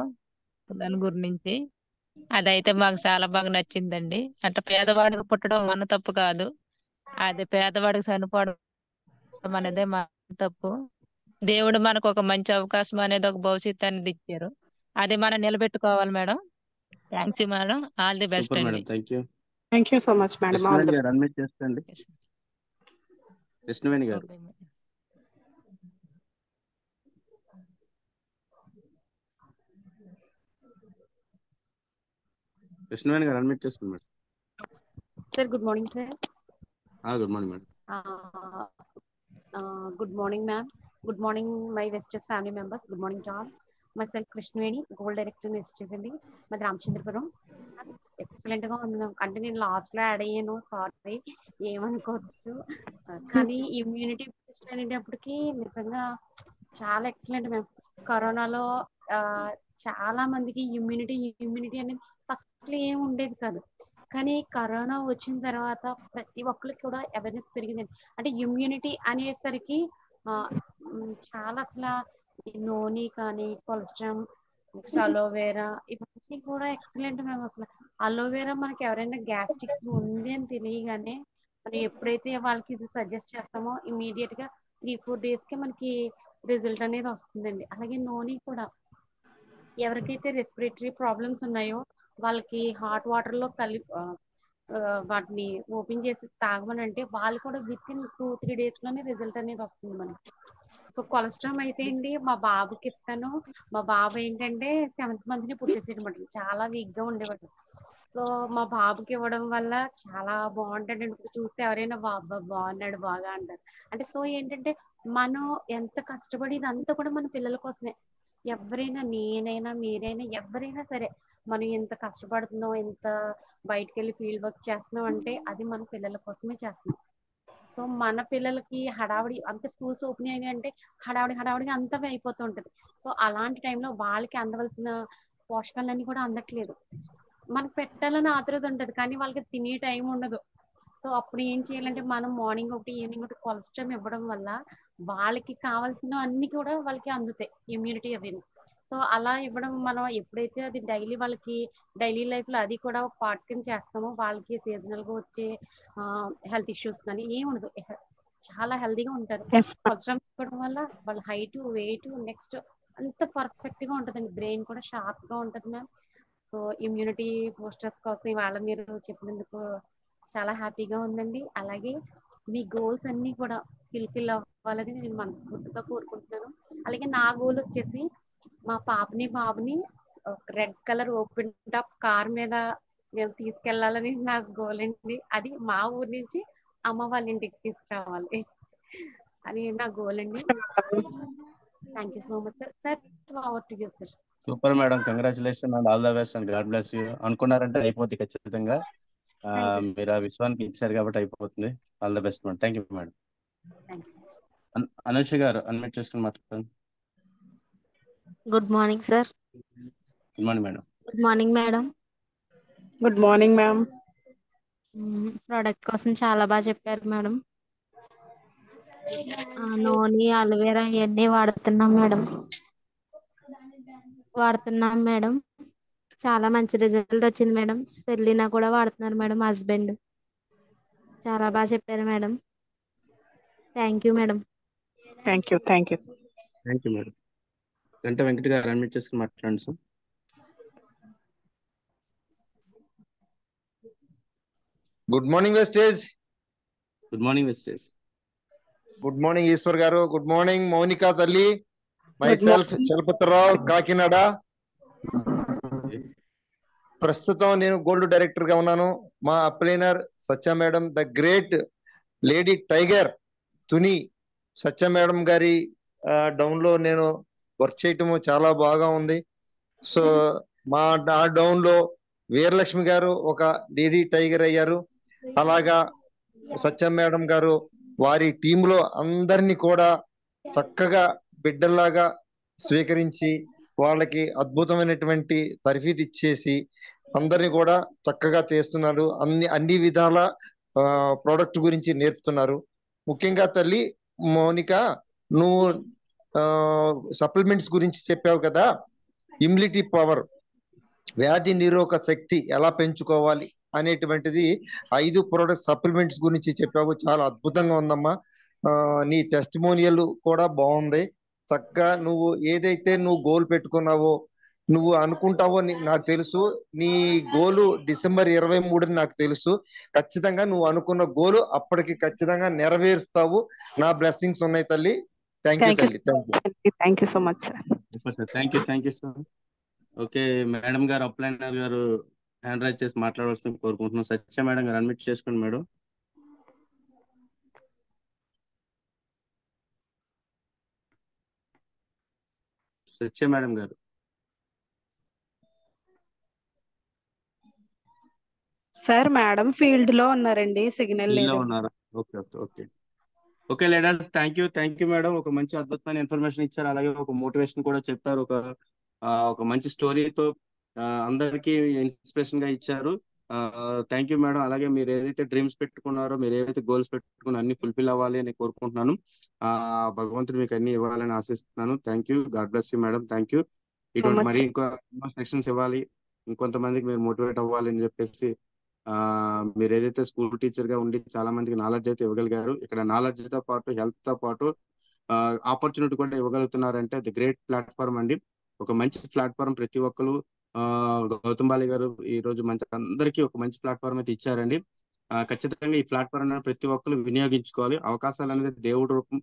దాని గురించి, అదైతే మాకు చాలా బాగా నచ్చిందండి. అంటే పేదవాడికి పుట్టడం మన తప్పు కాదు, అది పేదవాడికి చనిపోవడం అనేదే మన తప్పు. దేవుడు మనకు ఒక మంచి అవకాశం అనేది, ఒక భవిష్యత్తు అనేది ఇచ్చారు. అది మనం నిలబెట్టుకోవాలి madam. Thanks madam. All the best అండి. Thank you. Thank you so much madam. Krishnaveni గారు అన్మ్యూట్ చేసుకోండి. కృష్ణవేణి గారు. కృష్ణవేణి గారు అన్మ్యూట్ చేసుకోండి madam. Sir good morning sir. Good morning madam. Good morning ma'am. Good morning my Vestige family members. Good morning to all. Myself Krishnaveni, gold director Vestige అండి, మాది రామచంద్రపురం. ఎక్సలెంట్ గా ఉంది మ్యామ్. అంటే నేను లాస్ట్ లో యాడ్ అయ్యాను, సారీ ఏమనుకోవచ్చు. కానీ ఇమ్యూనిటీ బూస్ట్ అనేటప్పటికి నిజంగా చాలా ఎక్సలెంట్ మ్యామ్. కరోనాలో చాలా మందికి ఇమ్యూనిటీ అనేది ఫస్ట్ ఏం ఉండేది కాదు. కానీ కరోనా వచ్చిన తర్వాత ప్రతి ఒక్కరికి కూడా అవేర్నెస్ పెరిగిందండి. అంటే ఇమ్యూనిటీ అనేసరికి చాలా అసలు నూనె కానీ కొలెస్ట్రాల్ నెక్స్ట్ అలోవేరా ఇవన్నీ కూడా ఎక్సలెంట్ మేము అసలు. అలోవేరా మనకి ఎవరైనా గ్యాస్ట్రిక్ ఉంది అని తెలియగానే మనం ఎప్పుడైతే వాళ్ళకి ఇది సజెస్ట్ చేస్తామో ఇమీడియట్ గా 3-4 days కి మనకి రిజల్ట్ అనేది వస్తుందండి. అలాగే నూనె కూడా ఎవరికైతే రెస్పిరేటరీ ప్రాబ్లమ్స్ ఉన్నాయో వాళ్ళకి హాట్ వాటర్ లో వాటిని ఓపెన్ చేసి తాగమని అంటే వాళ్ళు కూడా విత్ ఇన్ 2-3 days లోనే రిజల్ట్ అనేది వస్తుంది మనకి. సో కొలెస్ట్రాల్ అయితే అండి మా బాబుకి ఇస్తాను. మా బాబు ఏంటంటే 7th month పుట్టేసేటమాట, చాలా వీక్ గా ఉండేవాడు. సో మా బాబుకి ఇవ్వడం వల్ల చాలా బాగుంటాడండి. ఇప్పుడు చూస్తే ఎవరైనా బాబా బాగున్నాడు బాగా అంటారు. అంటే సో ఏంటంటే మనం ఎంత కష్టపడి ఇదంతా కూడా మన పిల్లల కోసమే. ఎవరైనా నేనైనా మీరైనా ఎవరైనా సరే మనం ఎంత కష్టపడుతున్నాం, ఎంత బయటకు వెళ్ళి ఫీల్డ్ వర్క్ చేస్తున్నాం అంటే అది మన పిల్లల కోసమే చేస్తున్నాం. సో మన పిల్లలకి హడావిడి అంత స్కూల్స్ ఓపెన్ అయినాయి అంటే హడావిడిగా అంతా అయిపోతూ ఉంటది. సో అలాంటి టైంలో వాళ్ళకి అందవలసిన పోషకాలన్నీ కూడా అందట్లేదు. మనకు పెట్టాలని ఆతృత ఉంటది కానీ వాళ్ళకి తినే టైం ఉండదు. సో అప్పుడు ఏం చేయాలంటే మనం మార్నింగ్ ఒకటి ఈవినింగ్ ఒకటి కొలెస్ట్రాల్ ఇవ్వడం వల్ల వాళ్ళకి కావాల్సిన అన్ని కూడా వాళ్ళకి అందుతాయి, ఇమ్యూనిటీ అవి. సో అలా ఇవ్వడం మనం ఎప్పుడైతే అది డైలీ వాళ్ళకి డైలీ లైఫ్ లో అది కూడా ఒక పార్ట్ కింద చేస్తామో వాళ్ళకి సీజనల్ గా వచ్చే హెల్త్ ఇష్యూస్ కానీ ఏమి ఉండదు, చాలా హెల్తీగా ఉంటారు. కొలెస్ట్రాల్ తీసుకోవడం వల్ల వాళ్ళ హైట్ వెయిట్ నెక్స్ట్ అంత పర్ఫెక్ట్ గా ఉంటుందండి. బ్రెయిన్ కూడా షార్ప్ గా ఉంటుంది మ్యామ్. సో ఇమ్యూనిటీ బూస్టర్స్ కోసం ఇవాళ మీరు చెప్పినందుకు చాలా హ్యాపీగా ఉందండి. అలాగే మీ గోల్స్ అన్ని కూడా ఫిల్ అవ్వాలని నేను మనస్ఫూర్తిగా కోరుకుంటున్నాను. అలాగే నా గోల్ వచ్చేసి మా పాపని బాబుని red colour open top car మీద మేము తీసుకెళ్లాలని నా గోల్ అండి. అది మా ఊరి నుంచి అమ్మ వాళ్ళ ఇంటికి తీసుకురావాలి అని నా గోల్ అండి. Thank you so much sir. Sir over to you sir. Super madam, congratulation and all the best and God bless you. అనుకున్నారంటే అయిపోతుంది ఖచ్చితంగా. మీరు ఆ విశ్వానికి ఇచ్చారు కాబట్టి అయిపోతుంది. All the best madam. Thank you madam. Anusha గారు అన్మ్యూట్ చేసుకుని మాట్లాడండి. Good morning sir. Good morning madam. Good morning madam. Good morning ma'am. Product కోసం చాలా బాగా చెప్పారు మేడం. నూనె అలోవేరా ఇవన్నీ వాడుతున్నాం మేడం. చాలా మంచి రిజల్ట్ వచ్చింది మేడం. స్పెల్లినా కూడా వాడుతున్నారు మేడం హస్బెండ్. చాలా బాగా చెప్పారు madam. Thank you madam. Thank you madam. Ganta Venkata గారు అన్మ్యూట్ చేసుకుని మాట్లాడండి sir. Good morning wastage. Good morning wastage. Good morning Eshwar గారు. గుడ్ మార్నింగ్ మౌనికా తల్లి. Myself Chalapathirao, Kakinada. ప్రస్తుతం నేను గోల్డ్ డైరెక్టర్ గా ఉన్నాను. మా upliner Satya madam, the great lady tiger Tuni Satya madam గారి డౌన్ లో నేను వర్క్ చేయటము చాలా బాగా ఉంది. సో మా డౌన్ లో వీరలక్ష్మి గారు ఒక లేడీ టైగర్ అయ్యారు. అలాగా సత్య మేడం గారు వారి టీంలో అందరినీ కూడా చక్కగా బిడ్డల్లాగా స్వీకరించి వాళ్ళకి అద్భుతమైనటువంటి తర్ఫీదు ఇచ్చేసి అందరినీ కూడా చక్కగా చేస్తున్నారు. అన్ని విధాల ప్రోడక్ట్ గురించి నేర్పుతున్నారు. ముఖ్యంగా తల్లి మౌనిక, నువ్వు సప్లిమెంట్స్ గురించి చెప్పావు కదా, ఇమ్యూనిటీ పవర్, వ్యాధి నిరోధక శక్తి ఎలా పెంచుకోవాలి అనేటువంటిది 5 ప్రోడక్ట్ సప్లిమెంట్స్ గురించి చెప్పావు. చాలా అద్భుతంగా ఉందమ్మా. నీ టెస్టిమోనియల్ కూడా బాగుంది. చక్కగా నువ్వు ఏదైతే నువ్వు గోల్ పెట్టుకున్నావో, నువ్వు అనుకుంటావో నాకు తెలుసు. నీ గోలు December 23 నాకు తెలుసు. ఖచ్చితంగా నువ్వు అనుకున్న గోలు అప్పటికి ఖచ్చితంగా నెరవేరుస్తావు. నా బ్లెస్సింగ్స్ ఉన్నాయి తల్లి. థ్యాంక్ యూ తల్లి. Thank you so much sir. Thank you sir. Okay madam గారు, అప్లైనర్ గారు హ్యాండ్ రైజ్ చేసి మాట్లాడవలసింది కోరుకుంటున్నాం. సత్య మేడం గారు అన్మ్యూట్ చేసుకోండి మేడం. సత్య మేడం గారు. సార్ మేడం ఫీల్డ్ లో ఉన్నారండి, సిగ్నల్ లేదు. Okay ladders, thank you madam. ఒక మంచి అద్భుతమైన ఇన్ఫర్మేషన్ ఇచ్చారు. అలాగే ఒక మోటివేషన్ కూడా చెప్పారు. ఒక మంచి స్టోరీతో అందరికి ఇన్స్పిరేషన్ గా ఇచ్చారు. Thank you madam. అలాగే మీరు ఏదైతే డ్రీమ్స్ పెట్టుకున్నారో, మీరు ఏదైతే గోల్స్ పెట్టుకున్నారో అన్ని ఫుల్ఫిల్ అవ్వాలి అని కోరుకుంటున్నాను. భగవంతుడు మీకు అన్ని ఇవ్వాలని ఆశిస్తున్నాను. Thank you. God bless you madam. Thank you. ఇటువంటి మరి ఇంకో సెక్షన్స్ ఇవ్వాలి, ఇంకొంతమందికి మీరు మోటివేట్ అవ్వాలి అని చెప్పేసి మీరు ఏదైతే స్కూల్ టీచర్ గా ఉండి చాలా మందికి నాలెడ్జ్ అయితే ఇవ్వగలిగారు. ఇక్కడ నాలెడ్జ్ తో పాటు హెల్త్ తో పాటు ఆపర్చునిటీ కూడా ఇవ్వగలుగుతున్నారంటే అది గ్రేట్ ప్లాట్ఫామ్ అండి. ఒక మంచి ప్లాట్ఫామ్ ప్రతి ఒక్కరు గౌతమ్ బాలి గారు ఈ రోజు మంచి అందరికీ ఒక మంచి ప్లాట్ఫామ్ అయితే ఇచ్చారండి. ఖచ్చితంగా ఈ ప్లాట్ఫామ్ ప్రతి ఒక్కరు వినియోగించుకోవాలి. అవకాశాలు అనేది దేవుడు రూపం.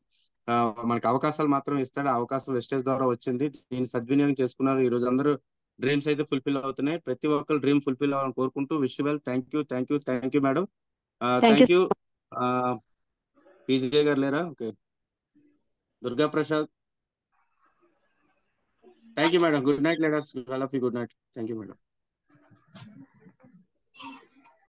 మనకి అవకాశాలు మాత్రం ఇస్తాడు. అవకాశం వెస్టేజ్ ద్వారా వచ్చింది, దీన్ని సద్వినియోగం చేసుకున్నారు. ఈ రోజు అందరూ డ్రీమ్స్ అయితే ఫుల్ఫిల్ అవుతున్నాయి. ప్రతి ఒక్కరు డ్రీమ్ ఫుల్ఫిల్ అవ్వాలని కోరుకుంటూ wish well. Thank you madam. Thank you. PJ గారు లేరా? Okay. Durga Prasad. Thank you madam. Good night leaders. All of you good night. Thank you madam.